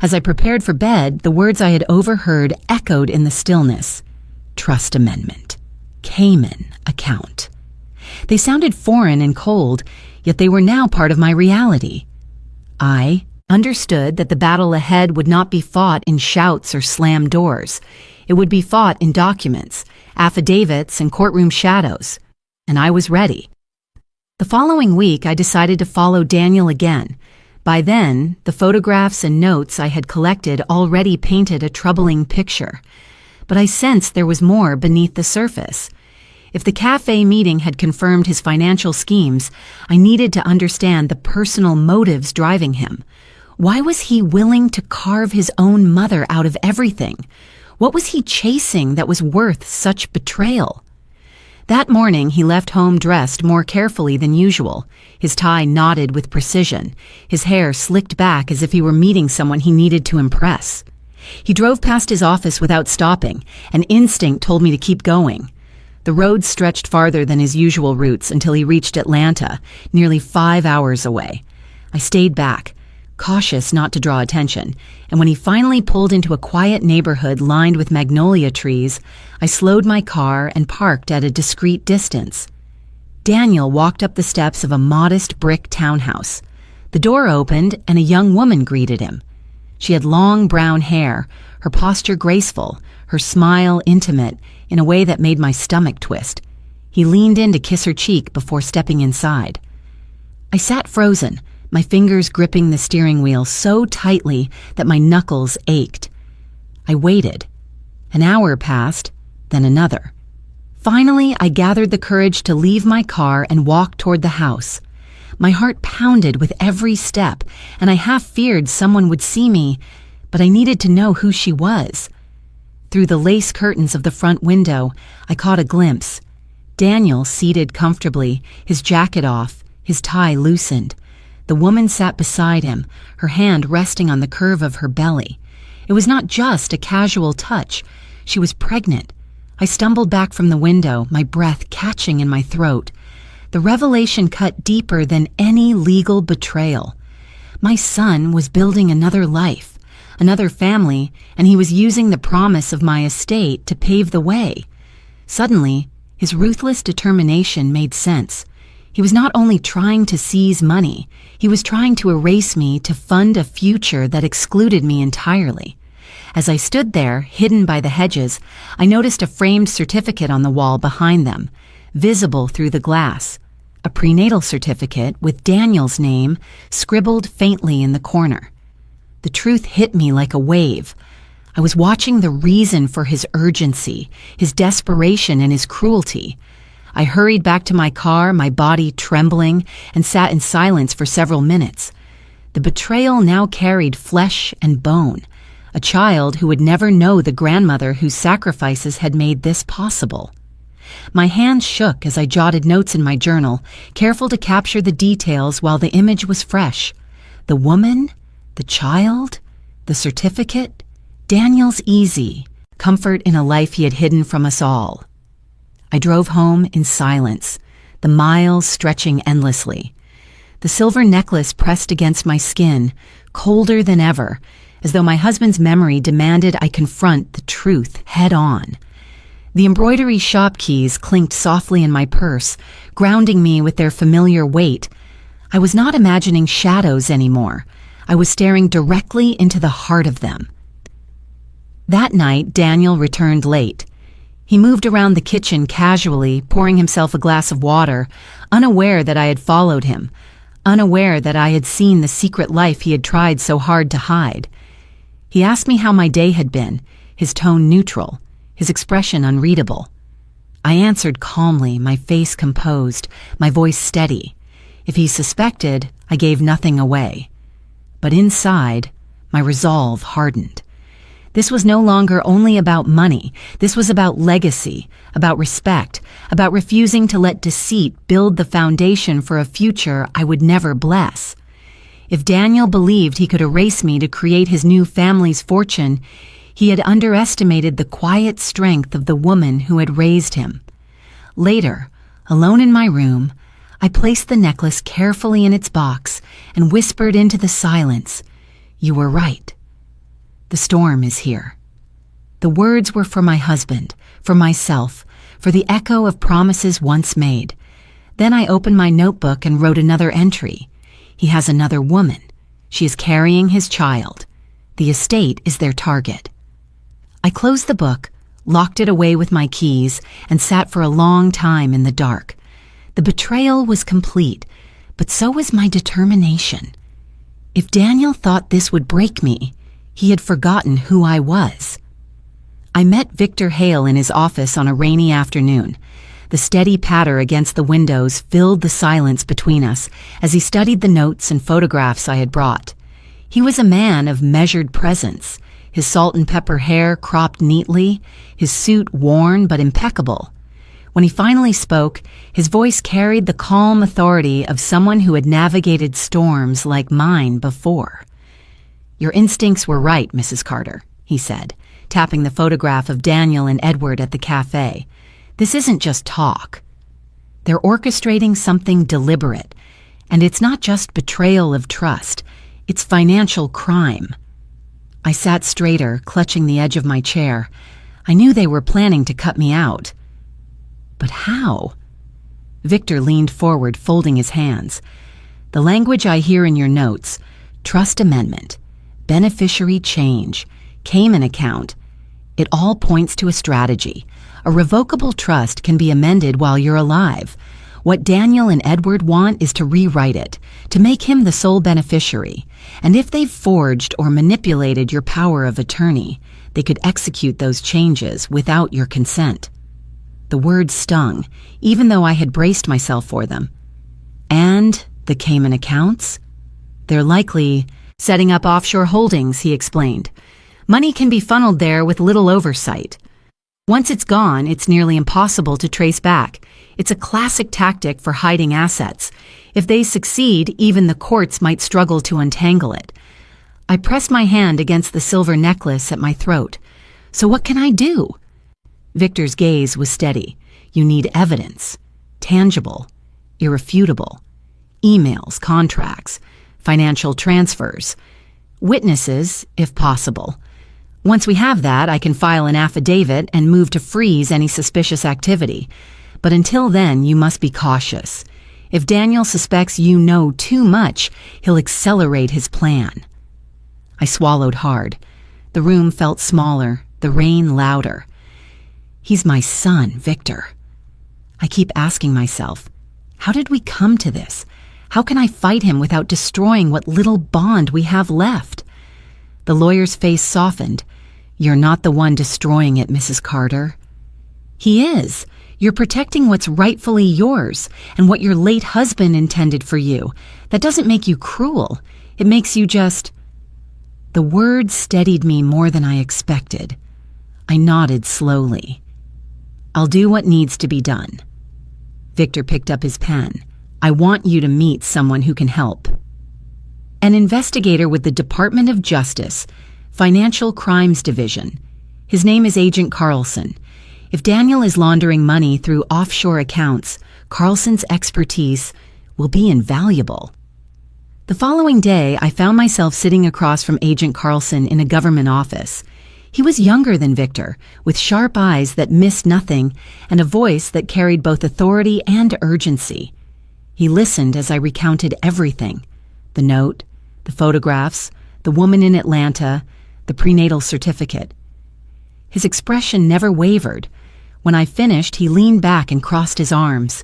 As I prepared for bed, the words I had overheard echoed in the stillness. Trust amendment. Cayman account. They sounded foreign and cold, yet they were now part of my reality. I understood that the battle ahead would not be fought in shouts or slammed doors. It would be fought in documents, affidavits, and courtroom shadows. And I was ready. The following week, I decided to follow Daniel again. By then, the photographs and notes I had collected already painted a troubling picture. But I sensed there was more beneath the surface. If the cafe meeting had confirmed his financial schemes, I needed to understand the personal motives driving him. Why was he willing to carve his own mother out of everything? What was he chasing that was worth such betrayal? That morning, he left home dressed more carefully than usual, his tie knotted with precision, his hair slicked back as if he were meeting someone he needed to impress. He drove past his office without stopping. An instinct told me to keep going. The road stretched farther than his usual routes until he reached Atlanta, nearly 5 hours away. I stayed back, cautious not to draw attention, and when he finally pulled into a quiet neighborhood lined with magnolia trees, I slowed my car and parked at a discreet distance. Daniel walked up the steps of a modest brick townhouse. The door opened and a young woman greeted him. She had long brown hair, her posture graceful, her smile intimate in a way that made my stomach twist. He leaned in to kiss her cheek before stepping inside. I sat frozen, my fingers gripping the steering wheel so tightly that my knuckles ached. I waited. An hour passed, then another. Finally, I gathered the courage to leave my car and walk toward the house. My heart pounded with every step, and I half feared someone would see me, but I needed to know who she was. Through the lace curtains of the front window, I caught a glimpse. Daniel seated comfortably, his jacket off, his tie loosened. The woman sat beside him, her hand resting on the curve of her belly. It was not just a casual touch. She was pregnant. I stumbled back from the window, my breath catching in my throat. The revelation cut deeper than any legal betrayal. My son was building another life, another family, and he was using the promise of my estate to pave the way. Suddenly, his ruthless determination made sense. He was not only trying to seize money, he was trying to erase me to fund a future that excluded me entirely. As I stood there, hidden by the hedges, I noticed a framed certificate on the wall behind them, visible through the glass. A prenatal certificate with Daniel's name scribbled faintly in the corner. The truth hit me like a wave. I was watching the reason for his urgency, his desperation, and his cruelty. I hurried back to my car, my body trembling, and sat in silence for several minutes. The betrayal now carried flesh and bone, a child who would never know the grandmother whose sacrifices had made this possible. My hands shook as I jotted notes in my journal, careful to capture the details while the image was fresh. The woman, the child, the certificate, Daniel's easy, comfort in a life he had hidden from us all. I drove home in silence, the miles stretching endlessly. The silver necklace pressed against my skin, colder than ever, as though my husband's memory demanded I confront the truth head on. The embroidery shop keys clinked softly in my purse, grounding me with their familiar weight. I was not imagining shadows anymore. I was staring directly into the heart of them. That night, Daniel returned late. He moved around the kitchen casually, pouring himself a glass of water, unaware that I had followed him, unaware that I had seen the secret life he had tried so hard to hide. He asked me how my day had been, his tone neutral, his expression unreadable. I answered calmly, my face composed, my voice steady. If he suspected, I gave nothing away. But inside, my resolve hardened. This was no longer only about money. This was about legacy, about respect, about refusing to let deceit build the foundation for a future I would never bless. If Daniel believed he could erase me to create his new family's fortune, he had underestimated the quiet strength of the woman who had raised him. Later, alone in my room, I placed the necklace carefully in its box and whispered into the silence, "You were right. The storm is here." The words were for my husband, for myself, for the echo of promises once made. Then I opened my notebook and wrote another entry. He has another woman. She is carrying his child. The estate is their target. I closed the book, locked it away with my keys, and sat for a long time in the dark. The betrayal was complete, but so was my determination. If Daniel thought this would break me, he had forgotten who I was. I met Victor Hale in his office on a rainy afternoon. The steady patter against the windows filled the silence between us as he studied the notes and photographs I had brought. He was a man of measured presence, his salt and pepper hair cropped neatly, his suit worn but impeccable. When he finally spoke, his voice carried the calm authority of someone who had navigated storms like mine before. "Your instincts were right, Mrs. Carter," he said, tapping the photograph of Daniel and Edward at the cafe. "This isn't just talk. They're orchestrating something deliberate, and it's not just betrayal of trust, it's financial crime." I sat straighter, clutching the edge of my chair. I knew they were planning to cut me out. But how? Victor leaned forward, folding his hands. "The language I hear in your notes, trust amendment, beneficiary change, Cayman account, it all points to a strategy. A revocable trust can be amended while you're alive. What Daniel and Edward want is to rewrite it, to make him the sole beneficiary. And if they've forged or manipulated your power of attorney, they could execute those changes without your consent." The words stung, even though I had braced myself for them. "And the Cayman accounts? They're likely setting up offshore holdings," he explained. "Money can be funneled there with little oversight. Once it's gone, it's nearly impossible to trace back. It's a classic tactic for hiding assets. If they succeed, even the courts might struggle to untangle it." I pressed my hand against the silver necklace at my throat. "So what can I do?" Victor's gaze was steady. "You need evidence. Tangible. Irrefutable. Emails, contracts, financial transfers. Witnesses, if possible. Once we have that, I can file an affidavit and move to freeze any suspicious activity. But until then, you must be cautious. If Daniel suspects you know too much, he'll accelerate his plan." I swallowed hard. The room felt smaller, the rain louder. He's my son, Victor. I keep asking myself, how did we come to this? How can I fight him without destroying what little bond we have left? The lawyer's face softened. "You're not the one destroying it, Mrs. Carter." "He is. You're protecting what's rightfully yours and what your late husband intended for you. That doesn't make you cruel. It makes you just—" The words steadied me more than I expected. I nodded slowly. "I'll do what needs to be done." Victor picked up his pen. "I want you to meet someone who can help. An investigator with the Department of Justice, Financial Crimes Division. His name is Agent Carlson. If Daniel is laundering money through offshore accounts, Carlson's expertise will be invaluable." The following day, I found myself sitting across from Agent Carlson in a government office. He was younger than Victor, with sharp eyes that missed nothing and a voice that carried both authority and urgency. He listened as I recounted everything: the note, the photographs, the woman in Atlanta, the prenatal certificate. His expression never wavered. When I finished, he leaned back and crossed his arms.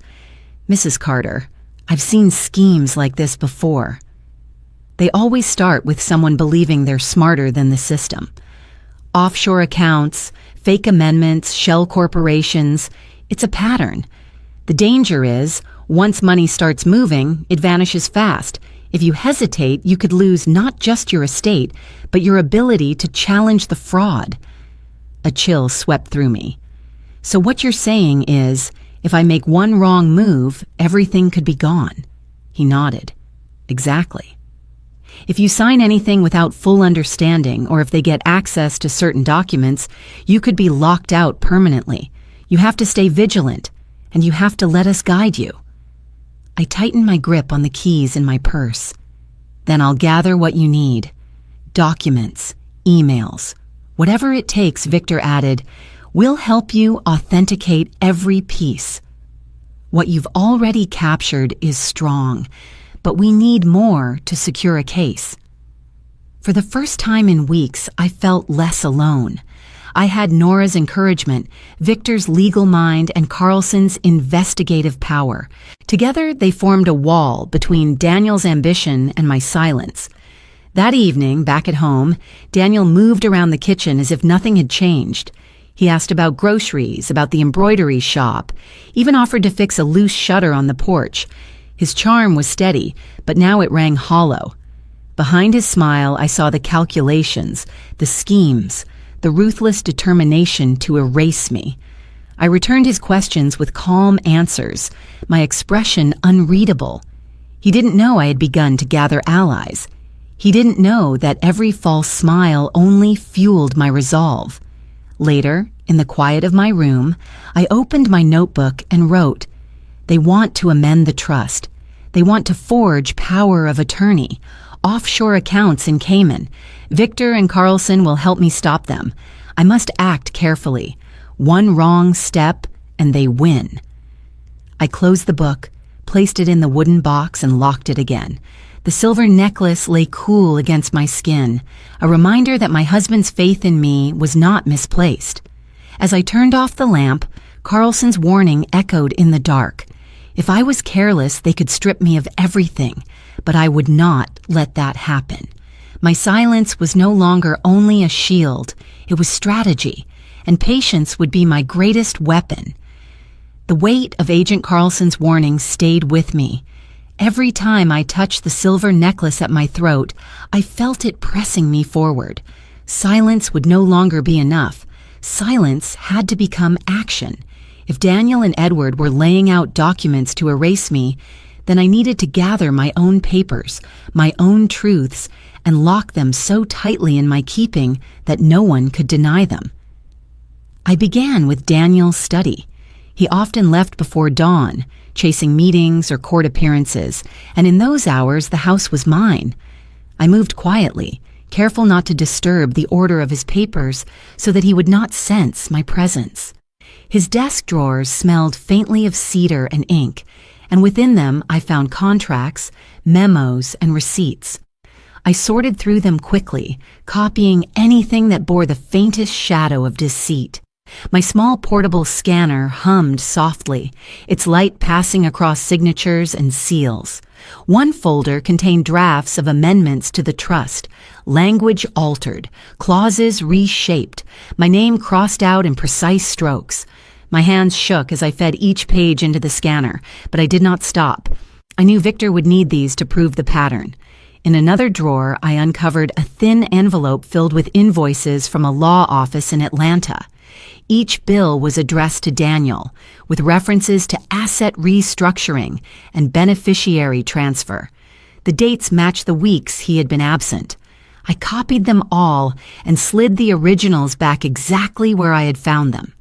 "Mrs. Carter, I've seen schemes like this before." They always start with someone believing they're smarter than the system. Offshore accounts, fake amendments, shell corporations, it's a pattern. The danger is, once money starts moving, it vanishes fast. If you hesitate, you could lose not just your estate, but your ability to challenge the fraud. A chill swept through me. So what you're saying is, if I make one wrong move, everything could be gone. He nodded. Exactly. If you sign anything without full understanding, or if they get access to certain documents, you could be locked out permanently. You have to stay vigilant, and you have to let us guide you. I tighten my grip on the keys in my purse. Then I'll gather what you need. Documents, emails, whatever it takes, Victor added. We'll help you authenticate every piece. What you've already captured is strong, but we need more to secure a case. For the first time in weeks, I felt less alone. I had Nora's encouragement, Victor's legal mind, and Carlson's investigative power. Together, they formed a wall between Daniel's ambition and my silence. That evening, back at home, Daniel moved around the kitchen as if nothing had changed. He asked about groceries, about the embroidery shop, even offered to fix a loose shutter on the porch. His charm was steady, but now it rang hollow. Behind his smile, I saw the calculations, the schemes, the ruthless determination to erase me. I returned his questions with calm answers, my expression unreadable. He didn't know I had begun to gather allies. He didn't know that every false smile only fueled my resolve. Later, in the quiet of my room, I opened my notebook and wrote, "They want to amend the trust. They want to forge power of attorney, offshore accounts in Cayman. Victor and Carlson will help me stop them. I must act carefully. One wrong step, and they win." I closed the book, placed it in the wooden box, and locked it again. The silver necklace lay cool against my skin, a reminder that my husband's faith in me was not misplaced. As I turned off the lamp, Carlson's warning echoed in the dark. If I was careless, they could strip me of everything, but I would not let that happen. My silence was no longer only a shield, it was strategy, and patience would be my greatest weapon. The weight of Agent Carlson's warning stayed with me. Every time I touched the silver necklace at my throat, I felt it pressing me forward. Silence would no longer be enough. Silence had to become action. If Daniel and Edward were laying out documents to erase me, then I needed to gather my own papers, my own truths, and lock them so tightly in my keeping that no one could deny them. I began with Daniel's study. He often left before dawn, chasing meetings or court appearances, and in those hours the house was mine. I moved quietly, careful not to disturb the order of his papers so that he would not sense my presence. His desk drawers smelled faintly of cedar and ink, and within them I found contracts, memos, and receipts. I sorted through them quickly, copying anything that bore the faintest shadow of deceit. My small portable scanner hummed softly, its light passing across signatures and seals. One folder contained drafts of amendments to the trust, language altered, clauses reshaped, my name crossed out in precise strokes. My hands shook as I fed each page into the scanner, but I did not stop. I knew Victor would need these to prove the pattern. In another drawer, I uncovered a thin envelope filled with invoices from a law office in Atlanta. Each bill was addressed to Daniel, with references to asset restructuring and beneficiary transfer. The dates matched the weeks he had been absent. I copied them all and slid the originals back exactly where I had found them.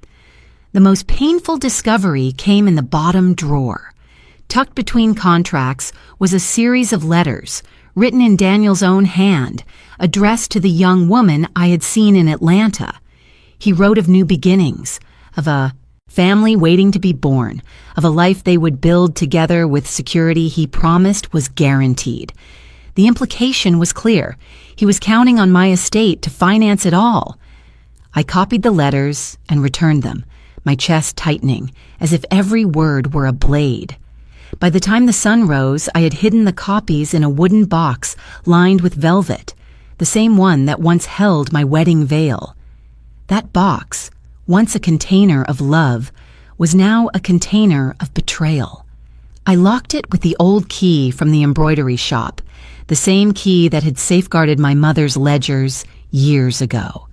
The most painful discovery came in the bottom drawer. Tucked between contracts was a series of letters, written in Daniel's own hand, addressed to the young woman I had seen in Atlanta. He wrote of new beginnings, of a family waiting to be born, of a life they would build together with security he promised was guaranteed. The implication was clear. He was counting on my estate to finance it all. I copied the letters and returned them, my chest tightening, as if every word were a blade. By the time the sun rose, I had hidden the copies in a wooden box lined with velvet, the same one that once held my wedding veil. That box, once a container of love, was now a container of betrayal. I locked it with the old key from the embroidery shop, the same key that had safeguarded my mother's ledgers years ago.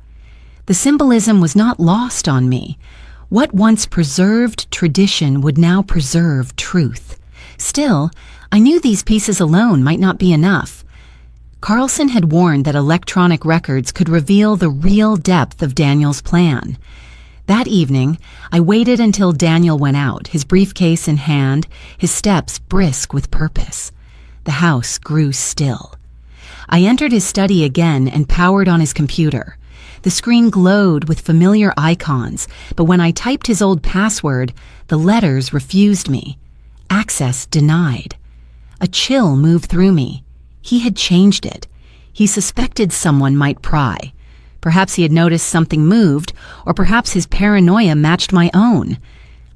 The symbolism was not lost on me. What once preserved tradition would now preserve truth. Still, I knew these pieces alone might not be enough. Carlson had warned that electronic records could reveal the real depth of Daniel's plan. That evening, I waited until Daniel went out, his briefcase in hand, his steps brisk with purpose. The house grew still. I entered his study again and powered on his computer. The screen glowed with familiar icons, but when I typed his old password, the letters refused me. Access denied. A chill moved through me. He had changed it. He suspected someone might pry. Perhaps he had noticed something moved, or perhaps his paranoia matched my own.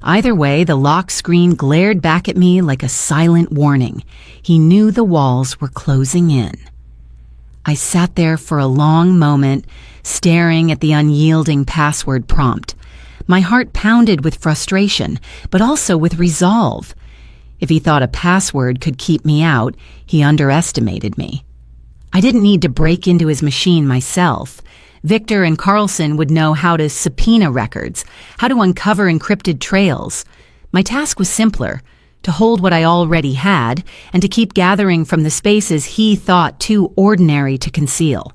Either way, the lock screen glared back at me like a silent warning. He knew the walls were closing in. I sat there for a long moment, staring at the unyielding password prompt. My heart pounded with frustration, but also with resolve. If he thought a password could keep me out, he underestimated me. I didn't need to break into his machine myself. Victor and Carlson would know how to subpoena records, how to uncover encrypted trails. My task was simpler, to hold what I already had and to keep gathering from the spaces he thought too ordinary to conceal.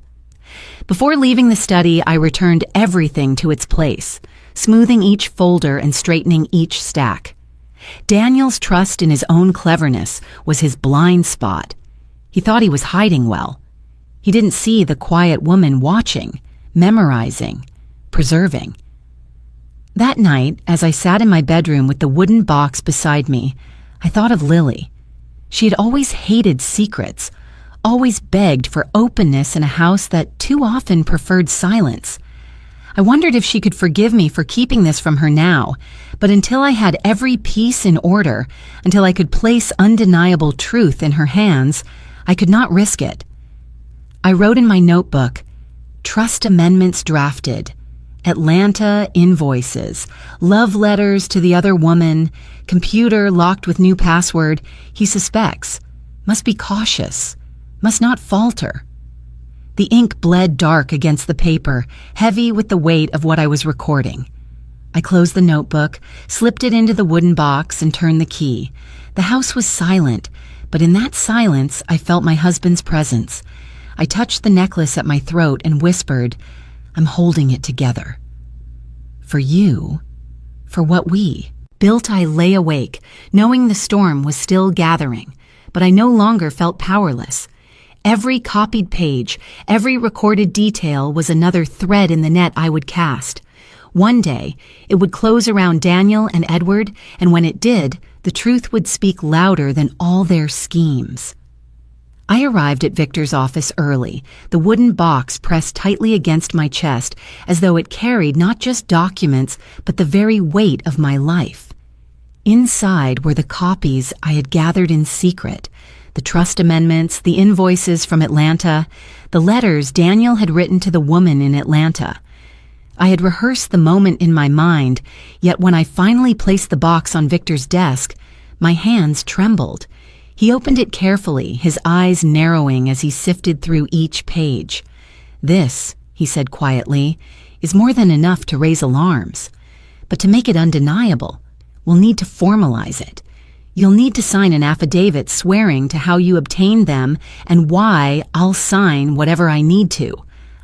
Before leaving the study, I returned everything to its place, smoothing each folder and straightening each stack. Daniel's trust in his own cleverness was his blind spot. He thought he was hiding well. He didn't see the quiet woman watching, memorizing, preserving. That night, as I sat in my bedroom with the wooden box beside me, I thought of Lily. She had always hated secrets, always begged for openness in a house that too often preferred silence. I wondered if she could forgive me for keeping this from her now, but until I had every piece in order, until I could place undeniable truth in her hands, I could not risk it. I wrote in my notebook, "Trust amendments drafted, Atlanta invoices, love letters to the other woman, computer locked with new password. He suspects, must be cautious, must not falter." The ink bled dark against the paper, heavy with the weight of what I was recording. I closed the notebook, slipped it into the wooden box, and turned the key. The house was silent, but in that silence I felt my husband's presence. I touched the necklace at my throat and whispered, "I'm holding it together. For you, for what we." Built, I lay awake, knowing the storm was still gathering, but I no longer felt powerless. Every copied page, every recorded detail was another thread in the net I would cast. One day, it would close around Daniel and Edward, and when it did, the truth would speak louder than all their schemes. I arrived at Victor's office early, the wooden box pressed tightly against my chest, as though it carried not just documents, but the very weight of my life. Inside were the copies I had gathered in secret, the trust amendments, the invoices from Atlanta, the letters Daniel had written to the woman in Atlanta. I had rehearsed the moment in my mind, yet when I finally placed the box on Victor's desk, my hands trembled. He opened it carefully, his eyes narrowing as he sifted through each page. "This," he said quietly, "is more than enough to raise alarms. But to make it undeniable, we'll need to formalize it. You'll need to sign an affidavit swearing to how you obtained them and why I'll sign whatever I need to,"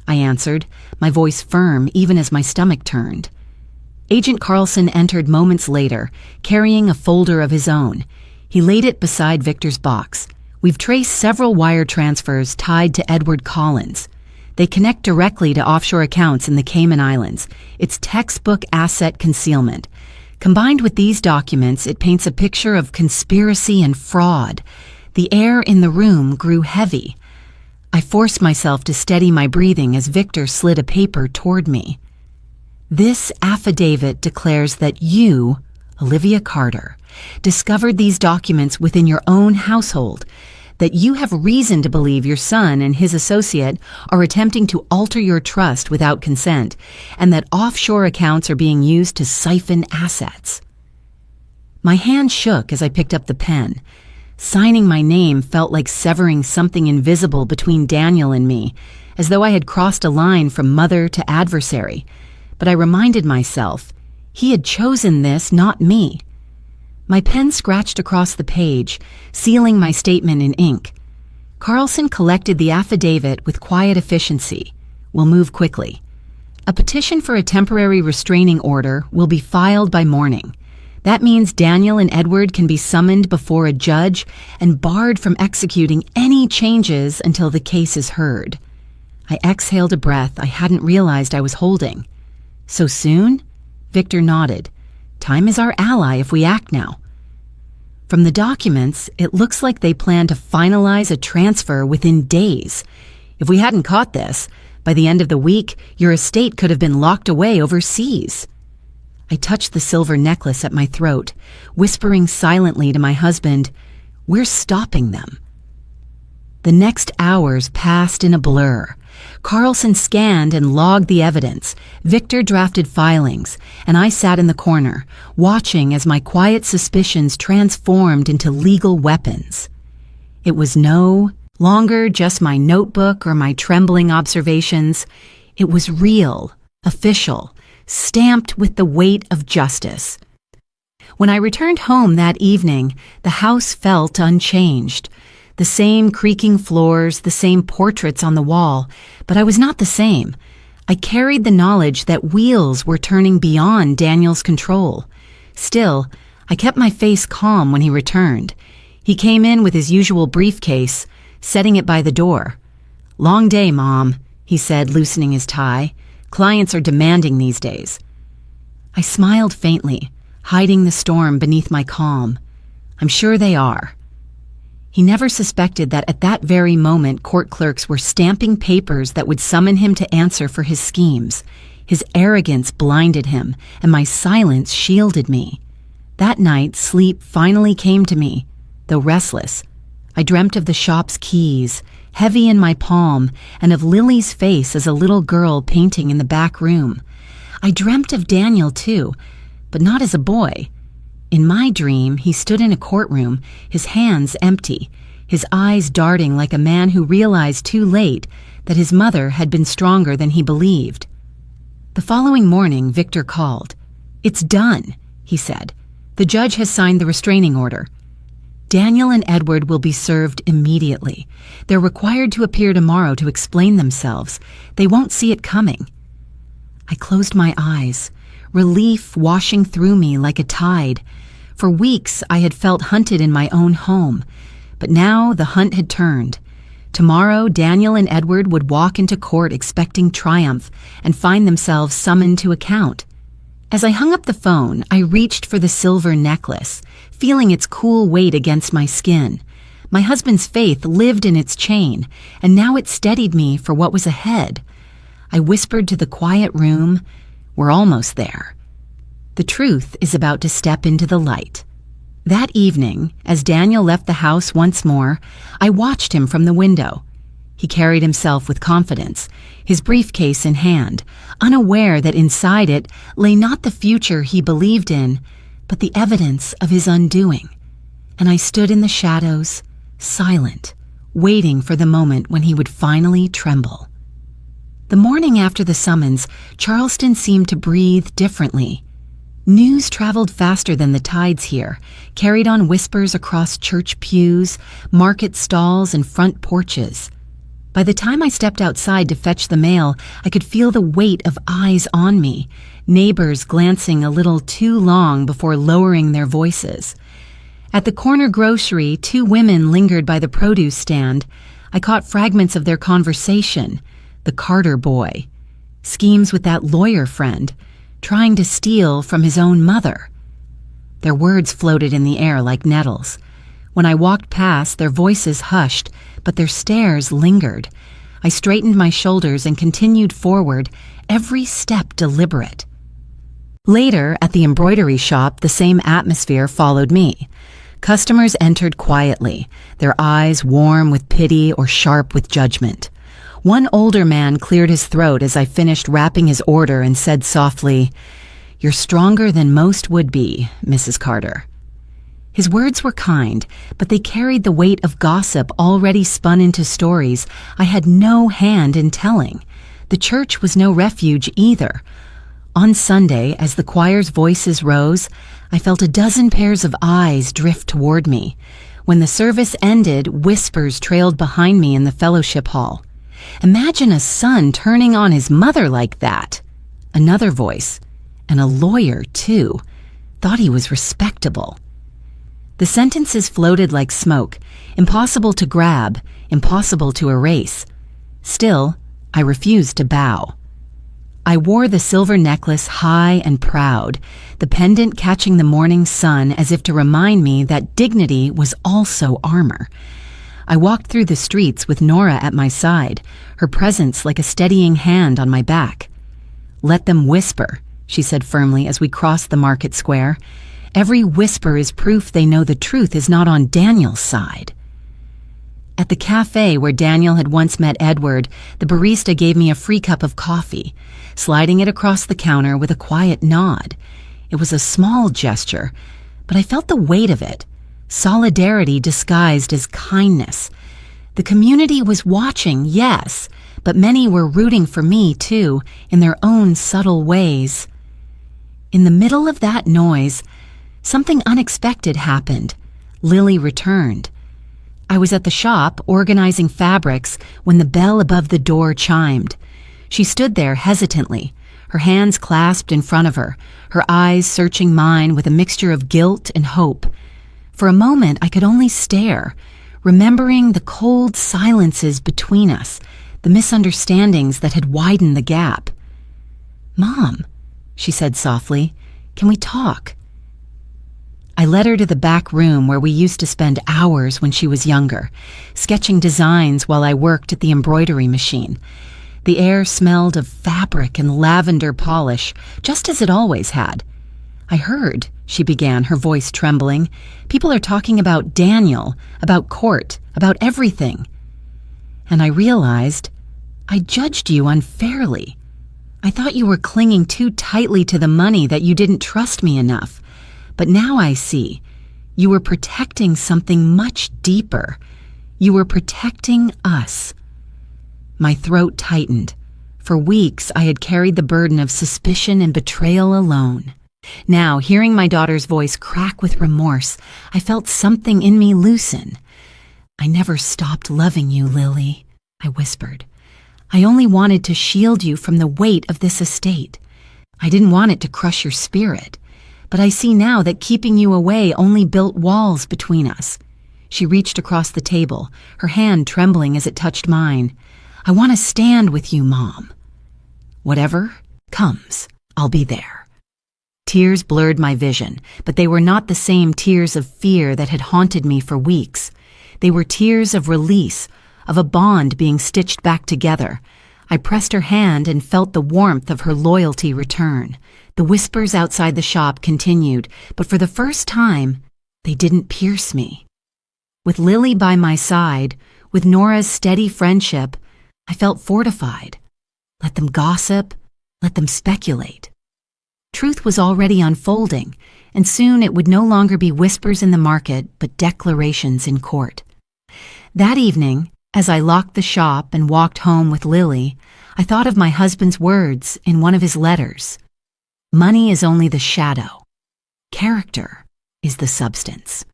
I answered, my voice firm even as my stomach turned. Agent Carlson entered moments later, carrying a folder of his own. He laid it beside Victor's box. "We've traced several wire transfers tied to Edward Collins. They connect directly to offshore accounts in the Cayman Islands. It's textbook asset concealment. Combined with these documents, it paints a picture of conspiracy and fraud." The air in the room grew heavy. I forced myself to steady my breathing as Victor slid a paper toward me. "This affidavit declares that you, Olivia Carter, discovered these documents within your own household, that you have reason to believe your son and his associate are attempting to alter your trust without consent, and that offshore accounts are being used to siphon assets. My hand shook as I picked up the pen. Signing my name felt like severing something invisible between Daniel and me, as though I had crossed a line from mother to adversary. But I reminded myself, he had chosen this, not me. My pen scratched across the page, sealing my statement in ink. Carlson collected the affidavit with quiet efficiency. We'll move quickly. A petition for a temporary restraining order will be filed by morning. That means Daniel and Edward can be summoned before a judge and barred from executing any changes until the case is heard. I exhaled a breath I hadn't realized I was holding. So soon? Victor nodded. Time is our ally if we act now. From the documents, it looks like they plan to finalize a transfer within days. If we hadn't caught this, by the end of the week, your estate could have been locked away overseas. I touched the silver necklace at my throat, whispering silently to my husband, "We're stopping them." The next hours passed in a blur. Carlson scanned and logged the evidence. Victor drafted filings, and I sat in the corner, watching as my quiet suspicions transformed into legal weapons. It was no longer just my notebook or my trembling observations. It was real, official, stamped with the weight of justice. When I returned home that evening, the house felt unchanged. The same creaking floors, the same portraits on the wall, but I was not the same. I carried the knowledge that wheels were turning beyond Daniel's control. Still, I kept my face calm when he returned. He came in with his usual briefcase, setting it by the door. "Long day, Mom," he said, loosening his tie. "Clients are demanding these days." I smiled faintly, hiding the storm beneath my calm. "I'm sure they are." He never suspected that at that very moment court clerks were stamping papers that would summon him to answer for his schemes. His arrogance blinded him, and my silence shielded me. That night, sleep finally came to me, though restless. I dreamt of the shop's keys, heavy in my palm, and of Lily's face as a little girl painting in the back room. I dreamt of Daniel, too, but not as a boy. In my dream, he stood in a courtroom, his hands empty, his eyes darting like a man who realized too late that his mother had been stronger than he believed. The following morning, Victor called. "It's done," he said. "The judge has signed the restraining order. Daniel and Edward will be served immediately. They're required to appear tomorrow to explain themselves. They won't see it coming." I closed my eyes, relief washing through me like a tide. For weeks I had felt hunted in my own home, but now the hunt had turned. Tomorrow Daniel and Edward would walk into court expecting triumph and find themselves summoned to account. As I hung up the phone, I reached for the silver necklace, feeling its cool weight against my skin. My husband's faith lived in its chain, and now it steadied me for what was ahead. I whispered to the quiet room, "We're almost there. The truth is about to step into the light." That evening, as Daniel left the house once more, I watched him from the window. He carried himself with confidence, his briefcase in hand, unaware that inside it lay not the future he believed in, but the evidence of his undoing. And I stood in the shadows, silent, waiting for the moment when he would finally tremble. The morning after the summons, Charleston seemed to breathe differently. News traveled faster than the tides here, carried on whispers across church pews, market stalls, and front porches. By the time I stepped outside to fetch the mail, I could feel the weight of eyes on me, neighbors glancing a little too long before lowering their voices. At the corner grocery, two women lingered by the produce stand. I caught fragments of their conversation. The Carter boy, schemes with that lawyer friend, trying to steal from his own mother. Their words floated in the air like nettles. When I walked past, their voices hushed, but their stares lingered. I straightened my shoulders and continued forward, every step deliberate. Later, at the embroidery shop, the same atmosphere followed me. Customers entered quietly, their eyes warm with pity or sharp with judgment. One older man cleared his throat as I finished wrapping his order and said softly, "You're stronger than most would be, Mrs. Carter." His words were kind, but they carried the weight of gossip already spun into stories I had no hand in telling. The church was no refuge either. On Sunday, as the choir's voices rose, I felt a dozen pairs of eyes drift toward me. When the service ended, whispers trailed behind me in the fellowship hall. "Imagine a son turning on his mother like that." Another voice, and a lawyer too, thought he was respectable. The sentences floated like smoke, impossible to grab, impossible to erase. Still, I refused to bow. I wore the silver necklace high and proud, the pendant catching the morning sun as if to remind me that dignity was also armor. I walked through the streets with Nora at my side, her presence like a steadying hand on my back. "Let them whisper," she said firmly as we crossed the market square. "Every whisper is proof they know the truth is not on Daniel's side." At the cafe where Daniel had once met Edward, the barista gave me a free cup of coffee, sliding it across the counter with a quiet nod. It was a small gesture, but I felt the weight of it. Solidarity disguised as kindness. The community was watching, yes, but many were rooting for me too, in their own subtle ways. In the middle of that noise, something unexpected happened. Lily returned. I was at the shop organizing fabrics when the bell above the door chimed. She stood there hesitantly, her hands clasped in front of her, her eyes searching mine with a mixture of guilt and hope. For a moment, I could only stare, remembering the cold silences between us, the misunderstandings that had widened the gap. "Mom," she said softly, "can we talk?" I led her to the back room where we used to spend hours when she was younger, sketching designs while I worked at the embroidery machine. The air smelled of fabric and lavender polish, just as it always had. "I heard," she began, her voice trembling, "people are talking about Daniel, about court, about everything." And I realized I judged you unfairly. I thought you were clinging too tightly to the money, that you didn't trust me enough. But now I see, you were protecting something much deeper. You were protecting us. My throat tightened. For weeks, I had carried the burden of suspicion and betrayal alone. Now, hearing my daughter's voice crack with remorse, I felt something in me loosen. "I never stopped loving you, Lily," I whispered. "I only wanted to shield you from the weight of this estate. I didn't want it to crush your spirit. But I see now that keeping you away only built walls between us." She reached across the table, her hand trembling as it touched mine. "I want to stand with you, Mom. Whatever comes, I'll be there." Tears blurred my vision, but they were not the same tears of fear that had haunted me for weeks. They were tears of release, of a bond being stitched back together. I pressed her hand and felt the warmth of her loyalty return. The whispers outside the shop continued, but for the first time, they didn't pierce me. With Lily by my side, with Nora's steady friendship, I felt fortified. Let them gossip, let them speculate. Truth was already unfolding, and soon it would no longer be whispers in the market, but declarations in court. That evening, as I locked the shop and walked home with Lily, I thought of my husband's words in one of his letters. "Money is only the shadow. Character is the substance."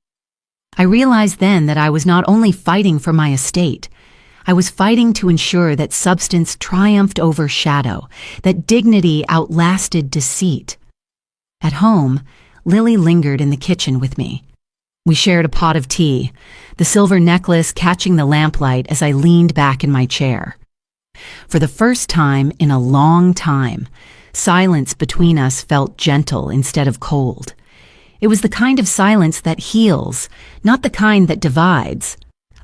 I realized then that I was not only fighting for my estate, I was fighting to ensure that substance triumphed over shadow, that dignity outlasted deceit. At home, Lily lingered in the kitchen with me. We shared a pot of tea, the silver necklace catching the lamplight as I leaned back in my chair. For the first time in a long time, silence between us felt gentle instead of cold. It was the kind of silence that heals, not the kind that divides.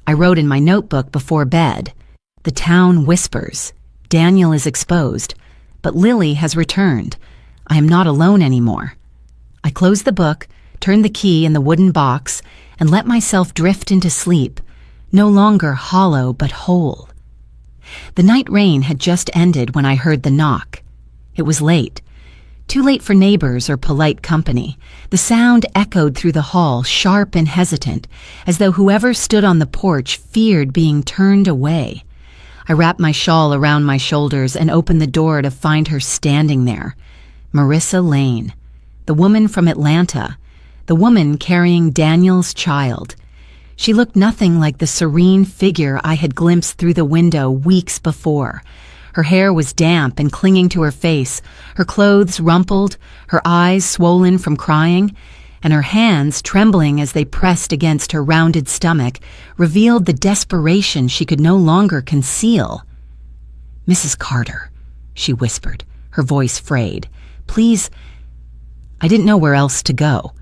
I wrote in my notebook before bed, "The town whispers. Daniel is exposed, but Lily has returned. I am not alone anymore. I closed the book, turned the key in the wooden box, and let myself drift into sleep, no longer hollow but whole. The night rain had just ended when I heard the knock. It was late. Too late for neighbors or polite company. The sound echoed through the hall, sharp and hesitant, as though whoever stood on the porch feared being turned away. I wrapped my shawl around my shoulders and opened the door to find her standing there. Marissa Lane, the woman from Atlanta, the woman carrying Daniel's child. She looked nothing like the serene figure I had glimpsed through the window weeks before. Her hair was damp and clinging to her face, her clothes rumpled, her eyes swollen from crying, and her hands, trembling as they pressed against her rounded stomach, revealed the desperation she could no longer conceal. "Mrs. Carter," she whispered, her voice frayed. "Please." I didn't know where else to go.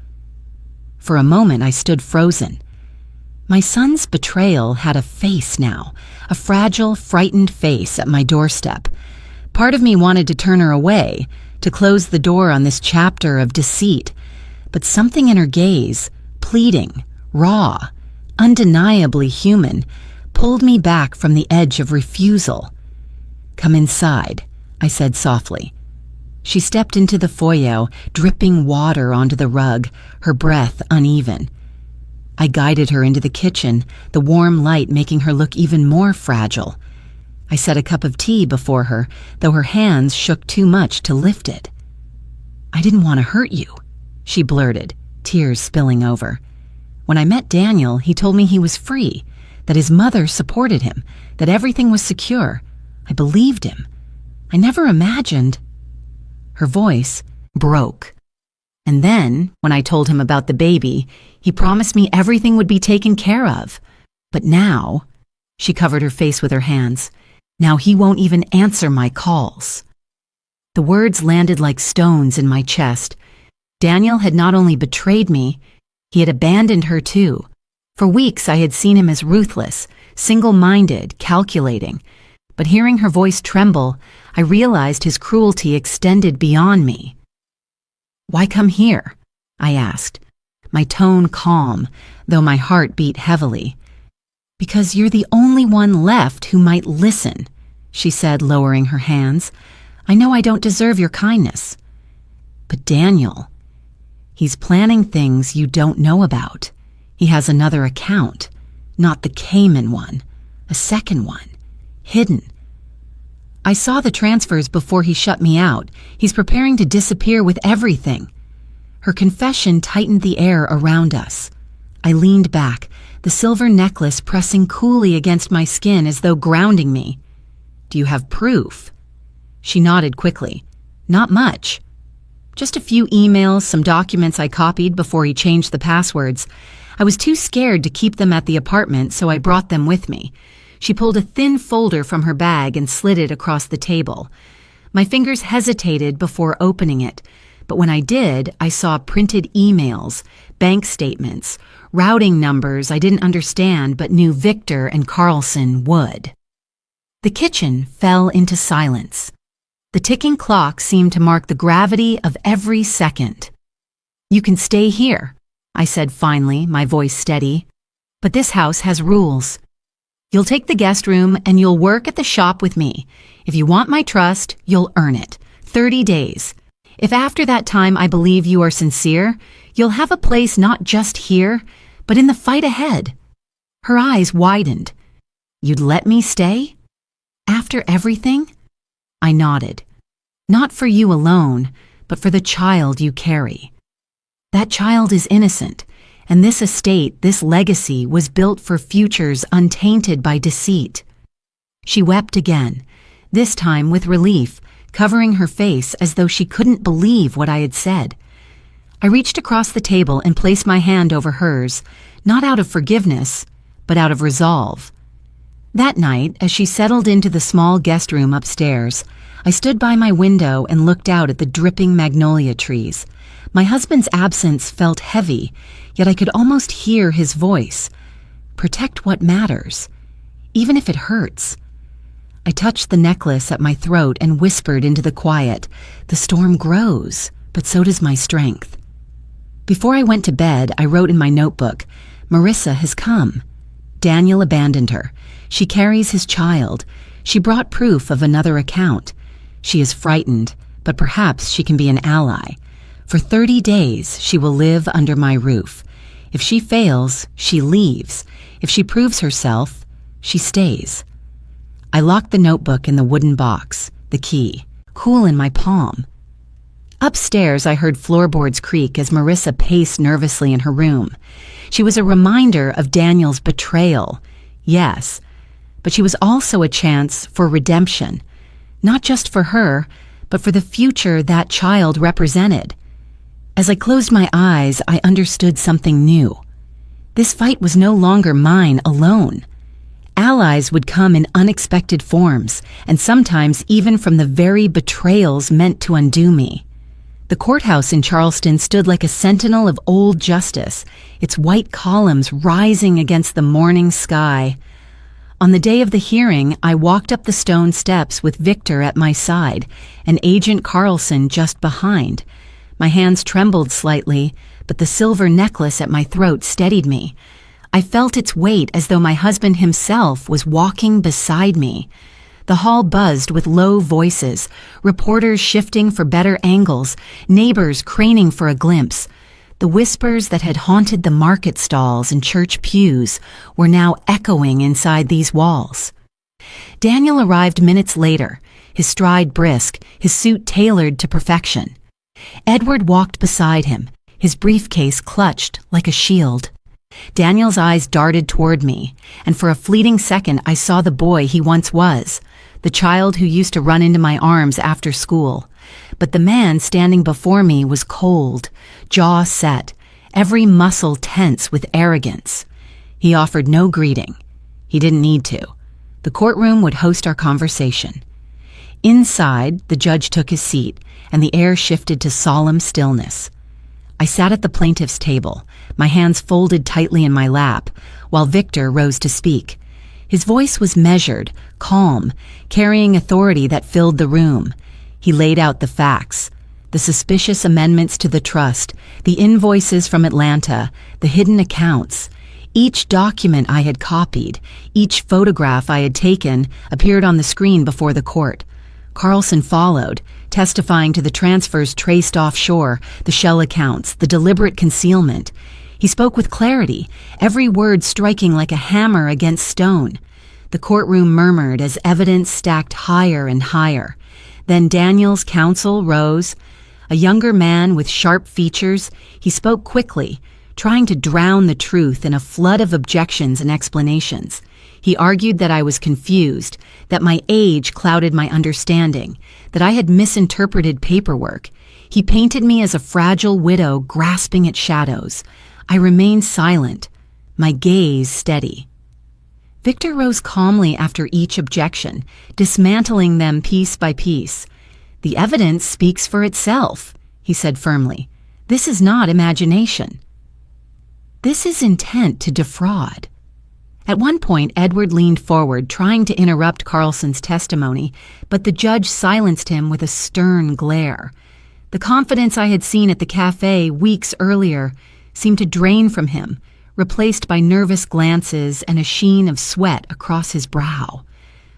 For a moment I stood frozen. My son's betrayal had a face now, a fragile, frightened face at my doorstep. Part of me wanted to turn her away, to close the door on this chapter of deceit, but something in her gaze, pleading, raw, undeniably human, pulled me back from the edge of refusal. "Come inside," I said softly. She stepped into the foyer, dripping water onto the rug, her breath uneven. I guided her into the kitchen, the warm light making her look even more fragile. I set a cup of tea before her, though her hands shook too much to lift it. "I didn't want to hurt you," she blurted, tears spilling over. "When I met Daniel, he told me he was free, that his mother supported him, that everything was secure. I believed him. I never imagined—" Her voice broke. "And then, when I told him about the baby, he promised me everything would be taken care of. But now," she covered her face with her hands, "now he won't even answer my calls." The words landed like stones in my chest. Daniel had not only betrayed me, he had abandoned her too. For weeks I had seen him as ruthless, single-minded, calculating. But hearing her voice tremble, I realized his cruelty extended beyond me. "Why come here?" I asked, my tone calm, though my heart beat heavily. "Because you're the only one left who might listen," she said, lowering her hands. "I know I don't deserve your kindness. But Daniel, he's planning things you don't know about. He has another account, not the Cayman one, a second one, hidden. I saw the transfers before he shut me out. He's preparing to disappear with everything." Her confession tightened the air around us. I leaned back, the silver necklace pressing coolly against my skin as though grounding me. "Do you have proof?" She nodded quickly. "Not much. Just a few emails, some documents I copied before he changed the passwords. I was too scared to keep them at the apartment, so I brought them with me." She pulled a thin folder from her bag and slid it across the table. My fingers hesitated before opening it, but when I did, I saw printed emails, bank statements, routing numbers I didn't understand but knew Victor and Carlson would. The kitchen fell into silence. The ticking clock seemed to mark the gravity of every second. "You can stay here," I said finally, my voice steady. "But this house has rules. You'll take the guest room and you'll work at the shop with me. If you want my trust, you'll earn it. 30 days. If after that time I believe you are sincere, you'll have a place not just here, but in the fight ahead." Her eyes widened. "You'd let me stay? After everything?" I nodded. "Not for you alone, but for the child you carry. That child is innocent. And this estate, this legacy, was built for futures untainted by deceit." She wept again, this time with relief, covering her face as though she couldn't believe what I had said. I reached across the table and placed my hand over hers, not out of forgiveness, but out of resolve. That night, as she settled into the small guest room upstairs, I stood by my window and looked out at the dripping magnolia trees. My husband's absence felt heavy, yet I could almost hear his voice. "Protect what matters, even if it hurts." I touched the necklace at my throat and whispered into the quiet, "The storm grows, but so does my strength." Before I went to bed, I wrote in my notebook, "Marissa has come. Daniel abandoned her. She carries his child. She brought proof of another account. She is frightened, but perhaps she can be an ally. For 30 days, she will live under my roof. If she fails, she leaves. If she proves herself, she stays." I locked the notebook in the wooden box, the key, cool in my palm. Upstairs, I heard floorboards creak as Marissa paced nervously in her room. She was a reminder of Daniel's betrayal, yes, but she was also a chance for redemption, not just for her, but for the future that child represented. As I closed my eyes, I understood something new. This fight was no longer mine alone. Allies would come in unexpected forms, and sometimes even from the very betrayals meant to undo me. The courthouse in Charleston stood like a sentinel of old justice, its white columns rising against the morning sky. On the day of the hearing, I walked up the stone steps with Victor at my side and Agent Carlson just behind. My hands trembled slightly, but the silver necklace at my throat steadied me. I felt its weight as though my husband himself was walking beside me. The hall buzzed with low voices, reporters shifting for better angles, neighbors craning for a glimpse. The whispers that had haunted the market stalls and church pews were now echoing inside these walls. Daniel arrived minutes later, his stride brisk, his suit tailored to perfection. Edward walked beside him, his briefcase clutched like a shield. Daniel's eyes darted toward me, and for a fleeting second I saw the boy he once was, the child who used to run into my arms after school. But the man standing before me was cold, jaw set, every muscle tense with arrogance. He offered no greeting. He didn't need to. The courtroom would host our conversation. Inside, the judge took his seat, and the air shifted to solemn stillness. I sat at the plaintiff's table, my hands folded tightly in my lap, while Victor rose to speak. His voice was measured, calm, carrying authority that filled the room. He laid out the facts, the suspicious amendments to the trust, the invoices from Atlanta, the hidden accounts. Each document I had copied, each photograph I had taken, appeared on the screen before the court. Carlson followed, testifying to the transfers traced offshore, the shell accounts, the deliberate concealment. He spoke with clarity, every word striking like a hammer against stone. The courtroom murmured as evidence stacked higher and higher. Then Daniel's counsel rose. A younger man with sharp features, he spoke quickly, trying to drown the truth in a flood of objections and explanations. He argued that I was confused, that my age clouded my understanding, that I had misinterpreted paperwork. He painted me as a fragile widow grasping at shadows. I remained silent, my gaze steady. Victor rose calmly after each objection, dismantling them piece by piece. "The evidence speaks for itself," he said firmly. "This is not imagination. This is intent to defraud." At one point, Edward leaned forward, trying to interrupt Carlson's testimony, but the judge silenced him with a stern glare. The confidence I had seen at the cafe weeks earlier seemed to drain from him, replaced by nervous glances and a sheen of sweat across his brow.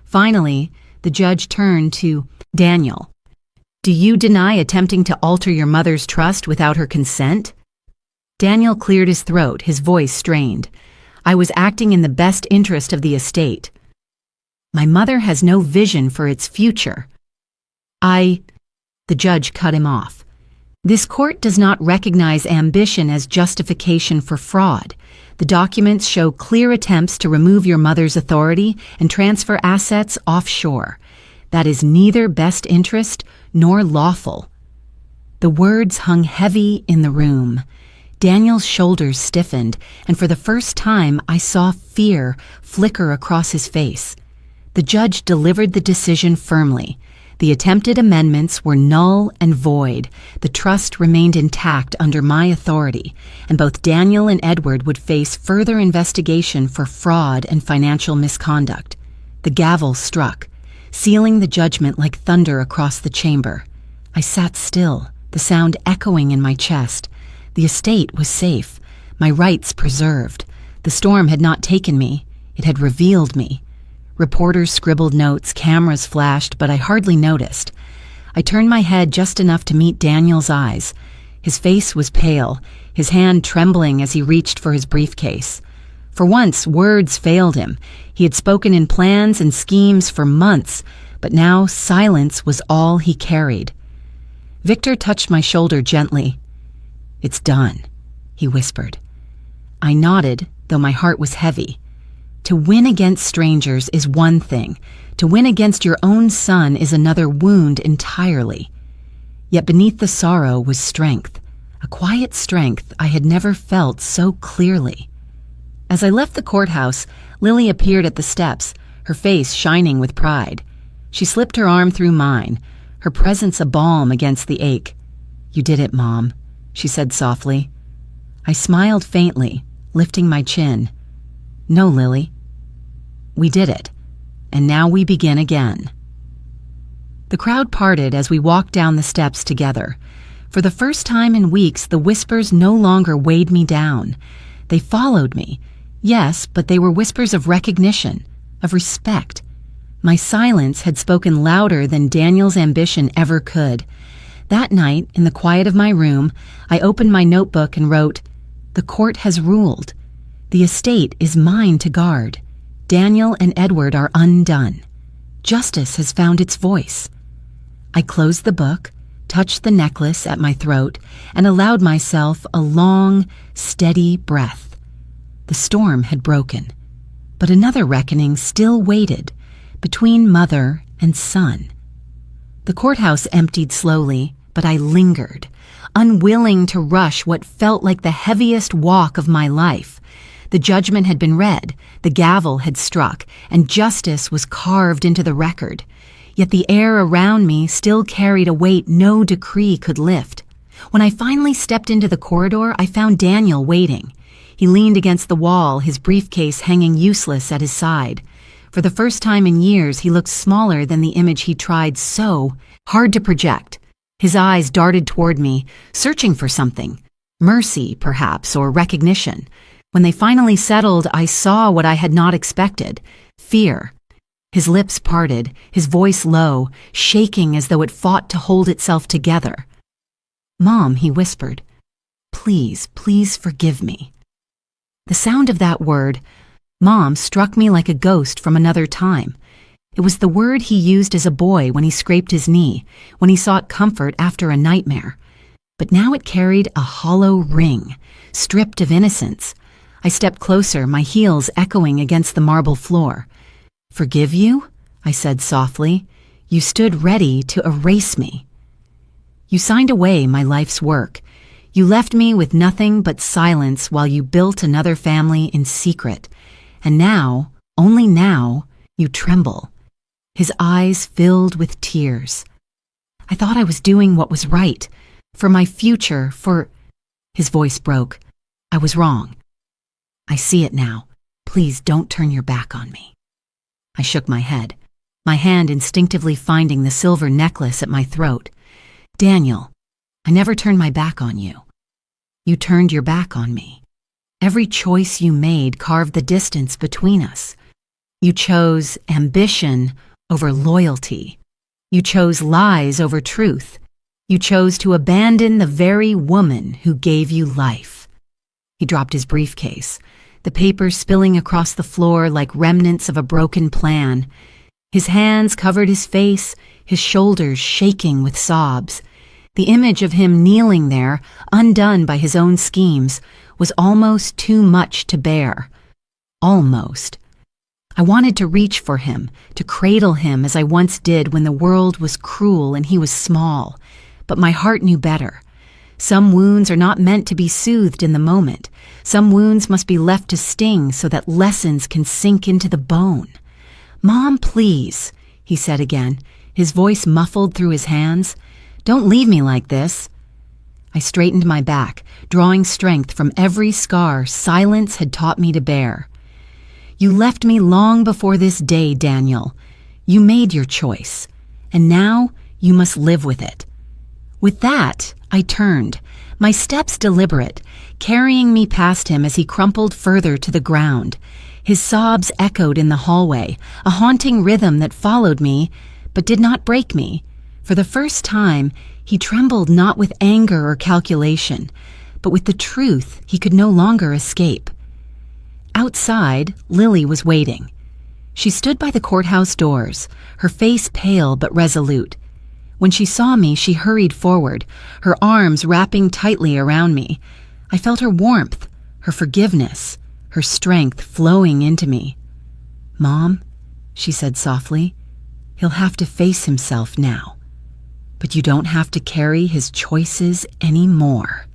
Finally, the judge turned to Daniel. "Do you deny attempting to alter your mother's trust without her consent?" Daniel cleared his throat, his voice strained. "I was acting in the best interest of the estate. My mother has no vision for its future." The judge cut him off. "This court does not recognize ambition as justification for fraud. The documents show clear attempts to remove your mother's authority and transfer assets offshore. That is neither best interest nor lawful." The words hung heavy in the room. Daniel's shoulders stiffened, and for the first time I saw fear flicker across his face. The judge delivered the decision firmly. The attempted amendments were null and void. The trust remained intact under my authority, and both Daniel and Edward would face further investigation for fraud and financial misconduct. The gavel struck. sealing the judgment like thunder across the chamber. I sat still, the sound echoing in my chest. The estate was safe, my rights preserved. The storm had not taken me, it had revealed me. Reporters scribbled notes, cameras flashed, but I hardly noticed. I turned my head just enough to meet Daniel's eyes. His face was pale, his hand trembling as he reached for his briefcase. For once, words failed him. He had spoken in plans and schemes for months, but now silence was all he carried. Victor touched my shoulder gently. "It's done," he whispered. I nodded, though my heart was heavy. To win against strangers is one thing. To win against your own son is another wound entirely. Yet beneath the sorrow was strength, a quiet strength I had never felt so clearly. As I left the courthouse, Lily appeared at the steps, her face shining with pride. She slipped her arm through mine, her presence a balm against the ache. "You did it, Mom," she said softly. I smiled faintly, lifting my chin. "No, Lily. We did it, and now we begin again." The crowd parted as we walked down the steps together. For the first time in weeks, the whispers no longer weighed me down. They followed me. Yes, but they were whispers of recognition, of respect. My silence had spoken louder than Daniel's ambition ever could. That night, in the quiet of my room, I opened my notebook and wrote, "The court has ruled. The estate is mine to guard. Daniel and Edward are undone. Justice has found its voice." I closed the book, touched the necklace at my throat, and allowed myself a long, steady breath. The storm had broken, but another reckoning still waited, between mother and son. The courthouse emptied slowly, but I lingered, unwilling to rush what felt like the heaviest walk of my life. The judgment had been read, the gavel had struck, and justice was carved into the record. Yet the air around me still carried a weight no decree could lift. When I finally stepped into the corridor, I found Daniel waiting. He leaned against the wall, his briefcase hanging useless at his side. For the first time in years, he looked smaller than the image he tried so hard to project. His eyes darted toward me, searching for something. Mercy, perhaps, or recognition. When they finally settled, I saw what I had not expected: fear. His lips parted, his voice low, shaking as though it fought to hold itself together. "Mom," he whispered, "please, please forgive me." The sound of that word, Mom, struck me like a ghost from another time. It was the word he used as a boy when he scraped his knee, when he sought comfort after a nightmare. But now it carried a hollow ring, stripped of innocence. I stepped closer, my heels echoing against the marble floor. "Forgive you?" I said softly. "You stood ready to erase me. You signed away my life's work. You left me with nothing but silence while you built another family in secret. And now, only now, you tremble." His eyes filled with tears. "I thought I was doing what was right. For my future, for—" His voice broke. "I was wrong. I see it now. Please don't turn your back on me." I shook my head, my hand instinctively finding the silver necklace at my throat. "Daniel, I never turned my back on you. You turned your back on me. Every choice you made carved the distance between us. You chose ambition over loyalty. You chose lies over truth. You chose to abandon the very woman who gave you life." He dropped his briefcase, the papers spilling across the floor like remnants of a broken plan. His hands covered his face, his shoulders shaking with sobs. The image of him kneeling there, undone by his own schemes, was almost too much to bear. Almost. I wanted to reach for him, to cradle him as I once did when the world was cruel and he was small. But my heart knew better. Some wounds are not meant to be soothed in the moment. Some wounds must be left to sting so that lessons can sink into the bone. "Mom, please," he said again, his voice muffled through his hands. "Don't leave me like this." I straightened my back, drawing strength from every scar silence had taught me to bear. "You left me long before this day, Daniel. You made your choice, and now you must live with it. With that, I turned, my steps deliberate, carrying me past him as he crumpled further to the ground. His sobs echoed in the hallway, a haunting rhythm that followed me, but did not break me. For the first time, he trembled not with anger or calculation, but with the truth he could no longer escape. Outside, Lily was waiting. She stood by the courthouse doors, her face pale but resolute. When she saw me, she hurried forward, her arms wrapping tightly around me. I felt her warmth, her forgiveness, her strength flowing into me. "Mom," she said softly, "he'll have to face himself now. But you don't have to carry his choices anymore."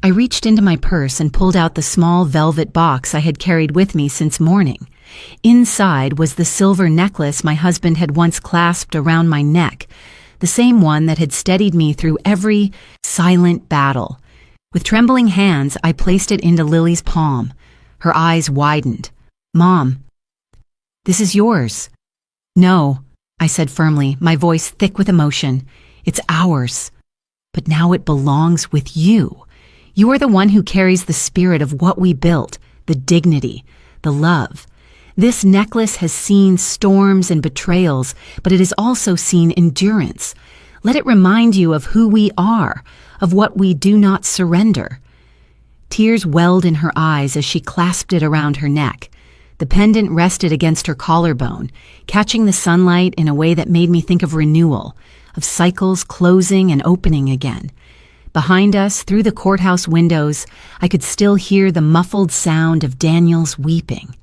I reached into my purse and pulled out the small velvet box I had carried with me since morning. Inside was the silver necklace my husband had once clasped around my neck, the same one that had steadied me through every silent battle. With trembling hands, I placed it into Lily's palm. Her eyes widened. "Mom, this is yours." "No," I said firmly, my voice thick with emotion. "It's ours. But now it belongs with you. You are the one who carries the spirit of what we built, the dignity, the love. This necklace has seen storms and betrayals, but it has also seen endurance. Let it remind you of who we are, of what we do not surrender." Tears welled in her eyes as she clasped it around her neck. The pendant rested against her collarbone, catching the sunlight in a way that made me think of renewal, of cycles closing and opening again. Behind us, through the courthouse windows, I could still hear the muffled sound of Daniel's weeping,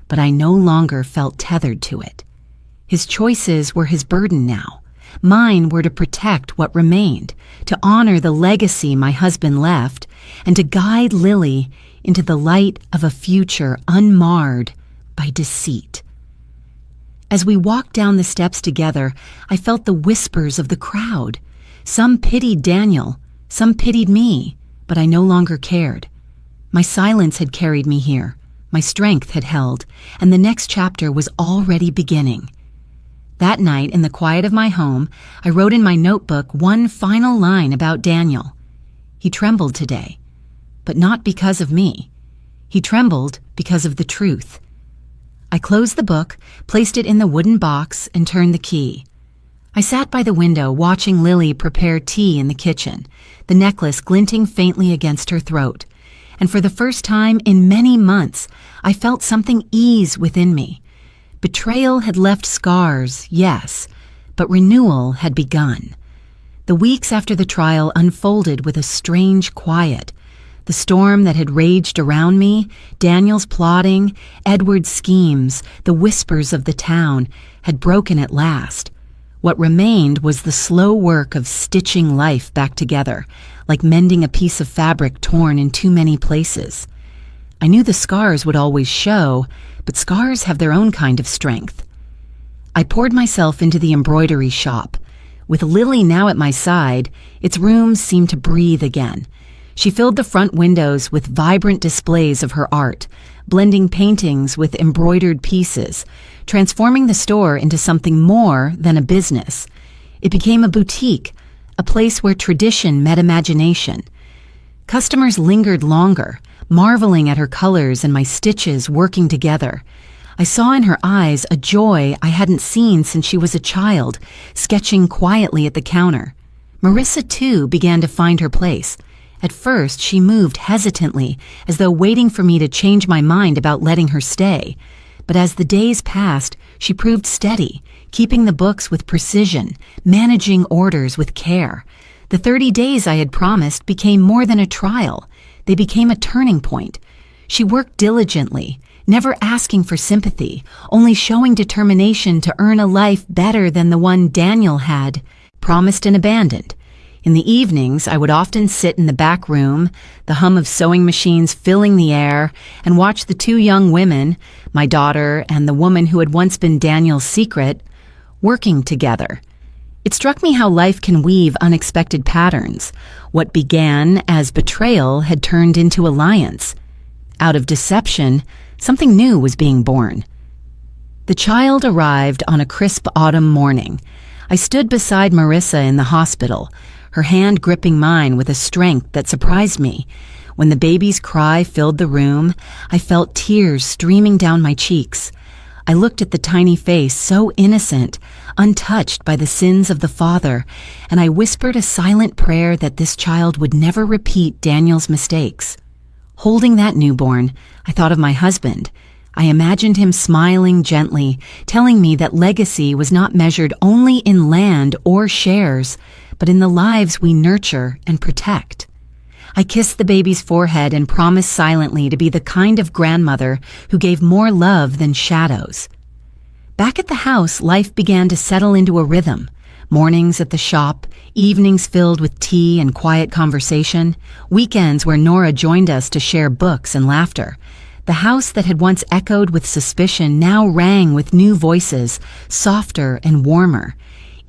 but I no longer felt tethered to it. His choices were his burden now. Mine were to protect what remained, to honor the legacy my husband left, and to guide Lily into the light of a future unmarred by deceit. As we walked down the steps together, I felt the whispers of the crowd. Some pitied Daniel, some pitied me, but I no longer cared. My silence had carried me here, my strength had held, and the next chapter was already beginning. That night, in the quiet of my home, I wrote in my notebook one final line about Daniel. He trembled today, but not because of me. He trembled because of the truth. I closed the book, placed it in the wooden box, and turned the key. I sat by the window watching Lily prepare tea in the kitchen, the necklace glinting faintly against her throat. And for the first time in many months, I felt something ease within me. Betrayal had left scars, yes, but renewal had begun. The weeks after the trial unfolded with a strange quiet. The storm that had raged around me, Daniel's plotting, Edward's schemes, the whispers of the town, had broken at last. What remained was the slow work of stitching life back together, like mending a piece of fabric torn in too many places. I knew the scars would always show, but scars have their own kind of strength. I poured myself into the embroidery shop. With Lily now at my side, its rooms seemed to breathe again. She filled the front windows with vibrant displays of her art, blending paintings with embroidered pieces, transforming the store into something more than a business. It became a boutique, a place where tradition met imagination. Customers lingered longer, marveling at her colors and my stitches working together. I saw in her eyes a joy I hadn't seen since she was a child, sketching quietly at the counter. Marissa, too, began to find her place. At first, she moved hesitantly, as though waiting for me to change my mind about letting her stay. But as the days passed, she proved steady, keeping the books with precision, managing orders with care. The 30 days I had promised became more than a trial. They became a turning point. She worked diligently, never asking for sympathy, only showing determination to earn a life better than the one Daniel had promised and abandoned. In the evenings, I would often sit in the back room, the hum of sewing machines filling the air, and watch the two young women, my daughter and the woman who had once been Daniel's secret, working together. It struck me how life can weave unexpected patterns. What began as betrayal had turned into alliance. Out of deception, something new was being born. The child arrived on a crisp autumn morning. I stood beside Marissa in the hospital, her hand gripping mine with a strength that surprised me. When the baby's cry filled the room, I felt tears streaming down my cheeks. I looked at the tiny face, so innocent, untouched by the sins of the father, and I whispered a silent prayer that this child would never repeat Daniel's mistakes. Holding that newborn, I thought of my husband. I imagined him smiling gently, telling me that legacy was not measured only in land or shares, but in the lives we nurture and protect. I kissed the baby's forehead and promised silently to be the kind of grandmother who gave more love than shadows. Back at the house, life began to settle into a rhythm. Mornings at the shop, evenings filled with tea and quiet conversation, weekends where Nora joined us to share books and laughter. The house that had once echoed with suspicion now rang with new voices, softer and warmer.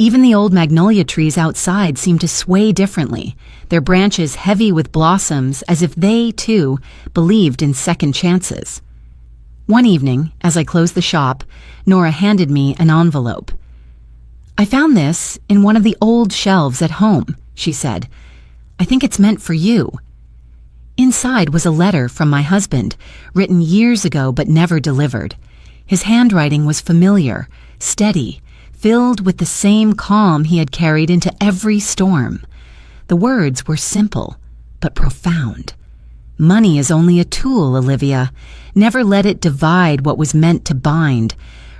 Even the old magnolia trees outside seemed to sway differently, their branches heavy with blossoms as if they, too, believed in second chances. One evening, as I closed the shop, Nora handed me an envelope. "I found this in one of the old shelves at home," she said. "I think it's meant for you." Inside was a letter from my husband, written years ago but never delivered. His handwriting was familiar, steady, filled with the same calm he had carried into every storm. The words were simple, but profound. "Money is only a tool, Olivia. Never let it divide what was meant to bind.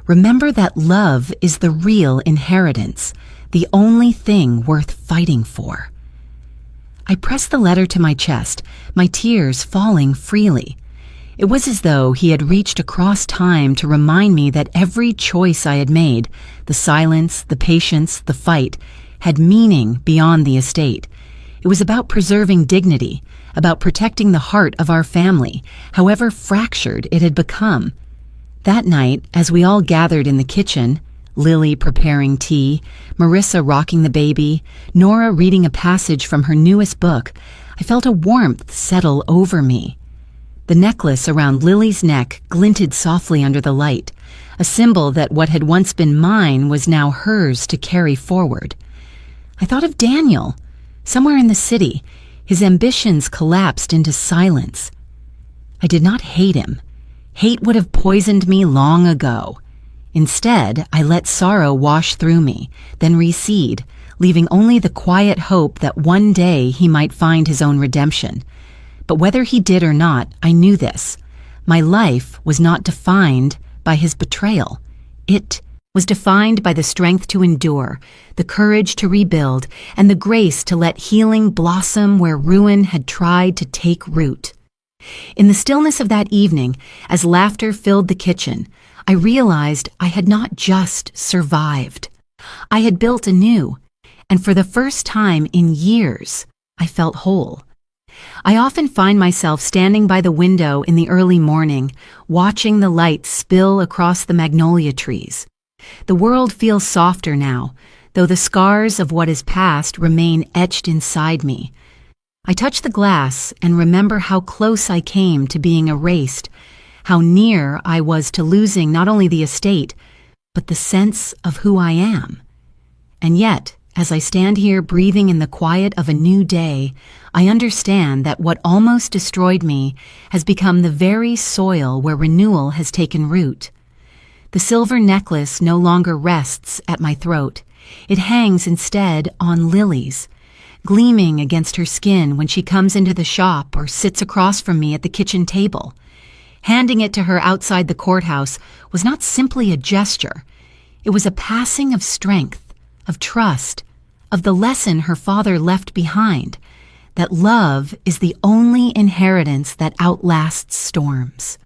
Remember that love is the real inheritance, the only thing worth fighting for." I pressed the letter to my chest, my tears falling freely. It was as though he had reached across time to remind me that every choice I had made, the silence, the patience, the fight, had meaning beyond the estate. It was about preserving dignity, about protecting the heart of our family, however fractured it had become. That night, as we all gathered in the kitchen, Lily preparing tea, Marissa rocking the baby, Nora reading a passage from her newest book, I felt a warmth settle over me. The necklace around Lily's neck glinted softly under the light, a symbol that what had once been mine was now hers to carry forward. I thought of Daniel. Somewhere in the city, his ambitions collapsed into silence. I did not hate him. Hate would have poisoned me long ago. Instead, I let sorrow wash through me, then recede, leaving only the quiet hope that one day he might find his own redemption. But whether he did or not, I knew this. My life was not defined by his betrayal. It was defined by the strength to endure, the courage to rebuild, and the grace to let healing blossom where ruin had tried to take root. In the stillness of that evening, as laughter filled the kitchen, I realized I had not just survived. I had built anew, and for the first time in years, I felt whole. I often find myself standing by the window in the early morning, watching the light spill across the magnolia trees. The world feels softer now, though the scars of what is past remain etched inside me. I touch the glass and remember how close I came to being erased, how near I was to losing not only the estate, but the sense of who I am. And yet, as I stand here breathing in the quiet of a new day, I understand that what almost destroyed me has become the very soil where renewal has taken root. The silver necklace no longer rests at my throat. It hangs instead on Lily's, gleaming against her skin when she comes into the shop or sits across from me at the kitchen table. Handing it to her outside the courthouse was not simply a gesture. It was a passing of strength, of trust, of the lesson her father left behind, that love is the only inheritance that outlasts storms.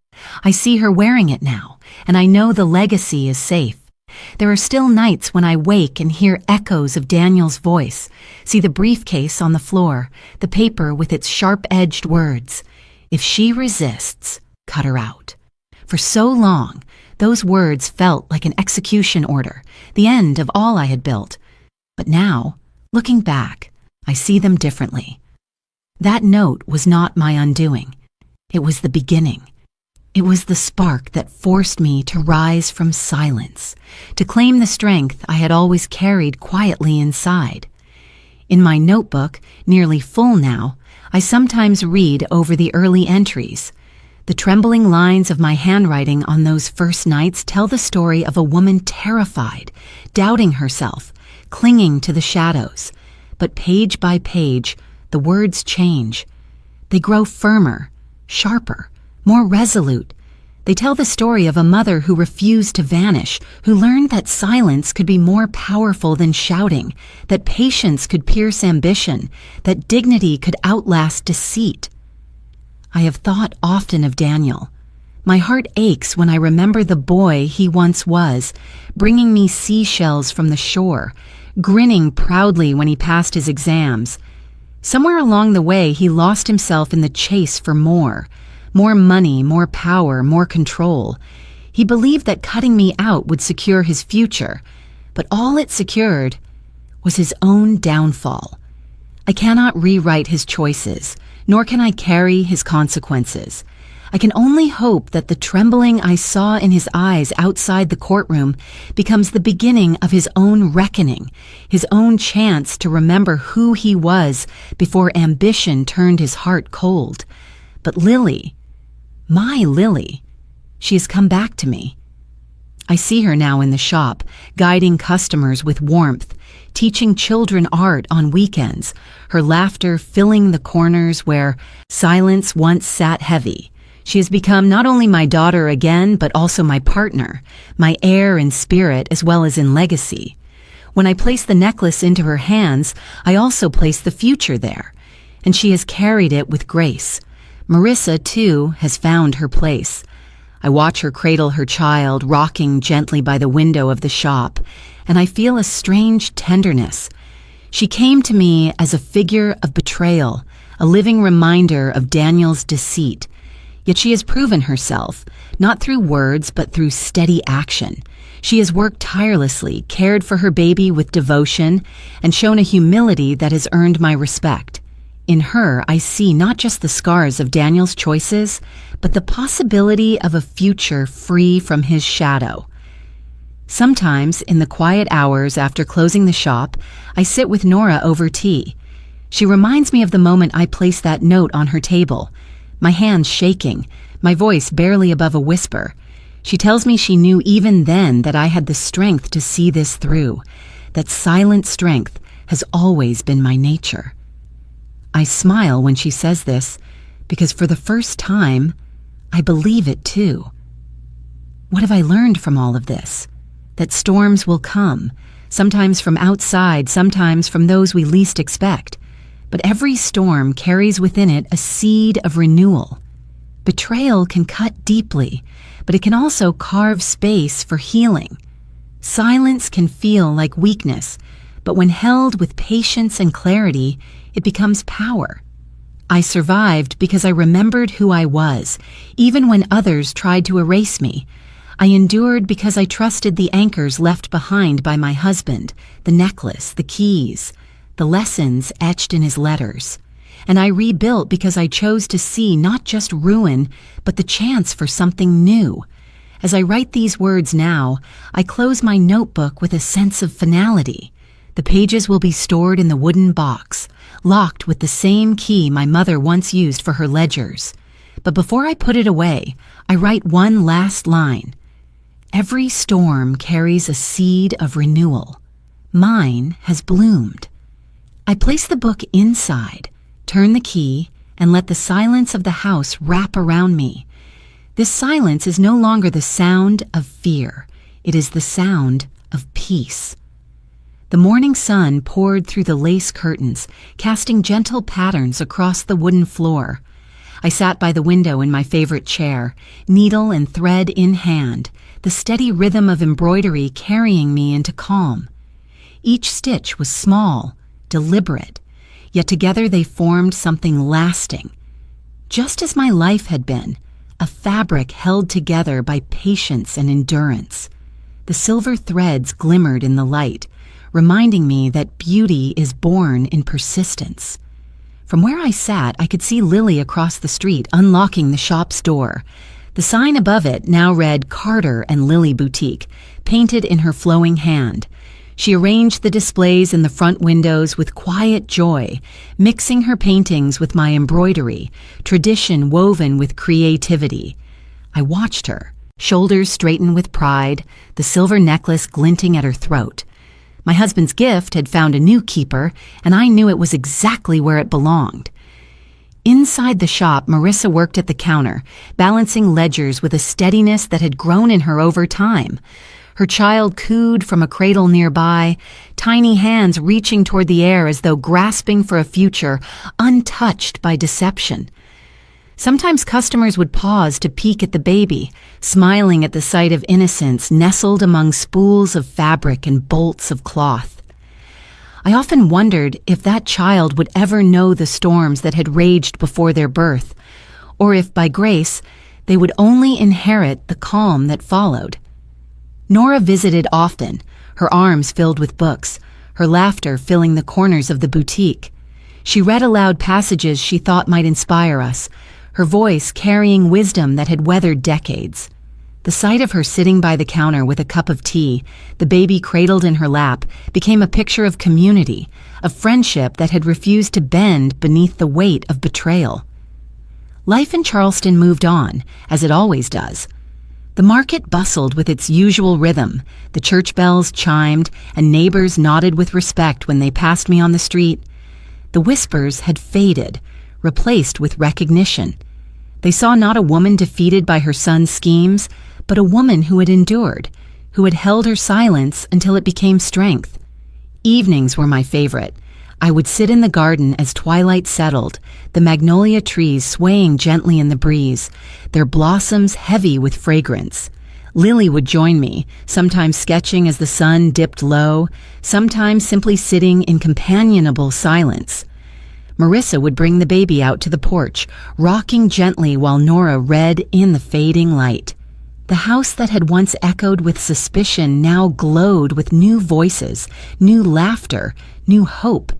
I see her wearing it now, and I know the legacy is safe. There are still nights when I wake and hear echoes of Daniel's voice, see the briefcase on the floor, the paper with its sharp-edged words. If she resists, cut her out. For so long, those words felt like an execution order, the end of all I had built. But now, looking back, I see them differently. That note was not my undoing. It was the beginning. It was the spark that forced me to rise from silence, to claim the strength I had always carried quietly inside. In my notebook, nearly full now, I sometimes read over the early entries. The trembling lines of my handwriting on those first nights tell the story of a woman terrified, doubting herself, clinging to the shadows. But page by page, the words change. They grow firmer, sharper, more resolute. They tell the story of a mother who refused to vanish, who learned that silence could be more powerful than shouting, that patience could pierce ambition, that dignity could outlast deceit. I have thought often of Daniel. My heart aches when I remember the boy he once was, bringing me seashells from the shore, grinning proudly when he passed his exams. Somewhere along the way, he lost himself in the chase for more money, more power, more control. He believed that cutting me out would secure his future, but all it secured was his own downfall. I cannot rewrite his choices, nor can I carry his consequences. I can only hope that the trembling I saw in his eyes outside the courtroom becomes the beginning of his own reckoning, his own chance to remember who he was before ambition turned his heart cold. But Lily, my Lily, she has come back to me. I see her now in the shop, guiding customers with warmth, teaching children art on weekends, her laughter filling the corners where silence once sat heavy. She has become not only my daughter again, but also my partner, my heir in spirit as well as in legacy. When I place the necklace into her hands, I also place the future there, and she has carried it with grace. Marissa, too, has found her place. I watch her cradle her child, rocking gently by the window of the shop, and I feel a strange tenderness. She came to me as a figure of betrayal, a living reminder of Daniel's deceit. Yet she has proven herself, not through words, but through steady action. She has worked tirelessly, cared for her baby with devotion, and shown a humility that has earned my respect. In her, I see not just the scars of Daniel's choices, but the possibility of a future free from his shadow. Sometimes, in the quiet hours after closing the shop, I sit with Nora over tea. She reminds me of the moment I placed that note on her table, my hands shaking, my voice barely above a whisper. She tells me she knew even then that I had the strength to see this through, that silent strength has always been my nature. I smile when she says this, because for the first time, I believe it too. What have I learned from all of this? That storms will come, sometimes from outside, sometimes from those we least expect. But every storm carries within it a seed of renewal. Betrayal can cut deeply, but it can also carve space for healing. Silence can feel like weakness, but when held with patience and clarity, it becomes power. I survived because I remembered who I was, even when others tried to erase me. I endured because I trusted the anchors left behind by my husband, the necklace, the keys, the lessons etched in his letters. And I rebuilt because I chose to see not just ruin, but the chance for something new. As I write these words now, I close my notebook with a sense of finality. The pages will be stored in the wooden box, locked with the same key my mother once used for her ledgers. But before I put it away, I write one last line. Every storm carries a seed of renewal. Mine has bloomed. I place the book inside, turn the key, and let the silence of the house wrap around me. This silence is no longer the sound of fear. It is the sound of peace. The morning sun poured through the lace curtains, casting gentle patterns across the wooden floor. I sat by the window in my favorite chair, needle and thread in hand, the steady rhythm of embroidery carrying me into calm. Each stitch was small, deliberate, yet together they formed something lasting. Just as my life had been, a fabric held together by patience and endurance. The silver threads glimmered in the light, reminding me that beauty is born in persistence. From where I sat, I could see Lily across the street unlocking the shop's door. The sign above it now read Carter and Lily Boutique, painted in her flowing hand. She arranged the displays in the front windows with quiet joy, mixing her paintings with my embroidery, tradition woven with creativity. I watched her, shoulders straighten with pride, the silver necklace glinting at her throat. My husband's gift had found a new keeper, and I knew it was exactly where it belonged. Inside the shop, Marissa worked at the counter, balancing ledgers with a steadiness that had grown in her over time. Her child cooed from a cradle nearby, tiny hands reaching toward the air as though grasping for a future untouched by deception. Sometimes customers would pause to peek at the baby, smiling at the sight of innocence nestled among spools of fabric and bolts of cloth. I often wondered if that child would ever know the storms that had raged before their birth, or if, by grace, they would only inherit the calm that followed. Nora visited often, her arms filled with books, her laughter filling the corners of the boutique. She read aloud passages she thought might inspire us, her voice carrying wisdom that had weathered decades. The sight of her sitting by the counter with a cup of tea, the baby cradled in her lap, became a picture of community, of friendship that had refused to bend beneath the weight of betrayal. Life in Charleston moved on, as it always does. The market bustled with its usual rhythm, the church bells chimed, and neighbors nodded with respect when they passed me on the street. The whispers had faded, replaced with recognition. They saw not a woman defeated by her son's schemes, but a woman who had endured, who had held her silence until it became strength. Evenings were my favorite. I would sit in the garden as twilight settled, the magnolia trees swaying gently in the breeze, their blossoms heavy with fragrance. Lily would join me, sometimes sketching as the sun dipped low, sometimes simply sitting in companionable silence. Marissa would bring the baby out to the porch, rocking gently while Nora read in the fading light. The house that had once echoed with suspicion now glowed with new voices, new laughter, new hope.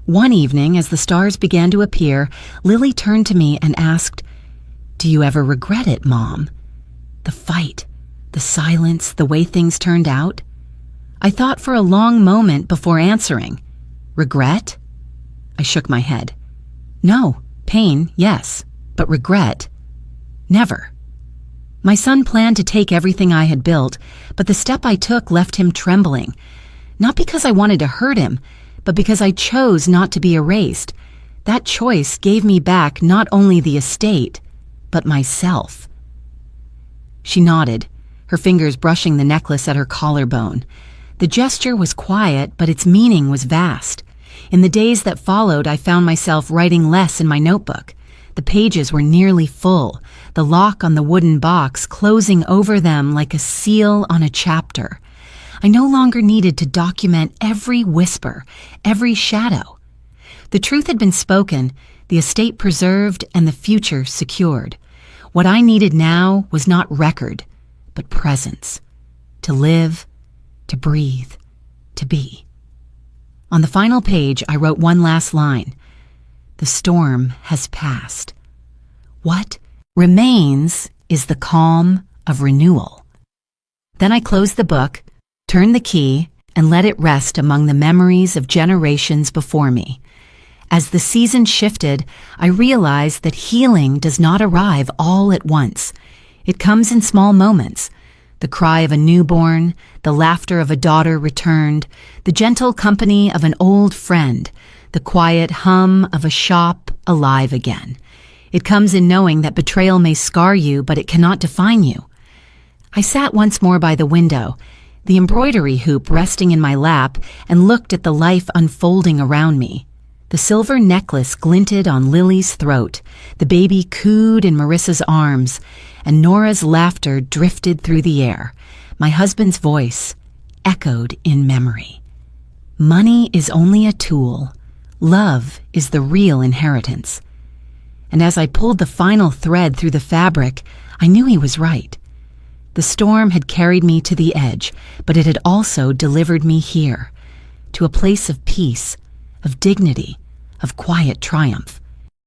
One evening, as the stars began to appear, Lily turned to me and asked, "Do you ever regret it, Mom? The fight, the silence, the way things turned out?" I thought for a long moment before answering. Regret? I shook my head. No, pain, yes, but regret? Never. My son planned to take everything I had built, but the step I took left him trembling. Not because I wanted to hurt him, but because I chose not to be erased. That choice gave me back not only the estate, but myself. She nodded, her fingers brushing the necklace at her collarbone. The gesture was quiet, but its meaning was vast. In the days that followed, I found myself writing less in my notebook. The pages were nearly full, the lock on the wooden box closing over them like a seal on a chapter. I no longer needed to document every whisper, every shadow. The truth had been spoken, the estate preserved, and the future secured. What I needed now was not record, but presence. To live, to breathe, to be. On the final page, I wrote one last line. The storm has passed. What remains is the calm of renewal. Then I closed the book, turned the key, and let it rest among the memories of generations before me. As the season shifted, I realized that healing does not arrive all at once. It comes in small moments. The cry of a newborn, the laughter of a daughter returned, the gentle company of an old friend, the quiet hum of a shop alive again. It comes in knowing that betrayal may scar you, but it cannot define you. I sat once more by the window, the embroidery hoop resting in my lap, and looked at the life unfolding around me. The silver necklace glinted on Lily's throat, the baby cooed in Marissa's arms, and Nora's laughter drifted through the air. My husband's voice echoed in memory. Money is only a tool. Love is the real inheritance. And as I pulled the final thread through the fabric, I knew he was right. The storm had carried me to the edge, but it had also delivered me here, to a place of peace, of dignity, of quiet triumph.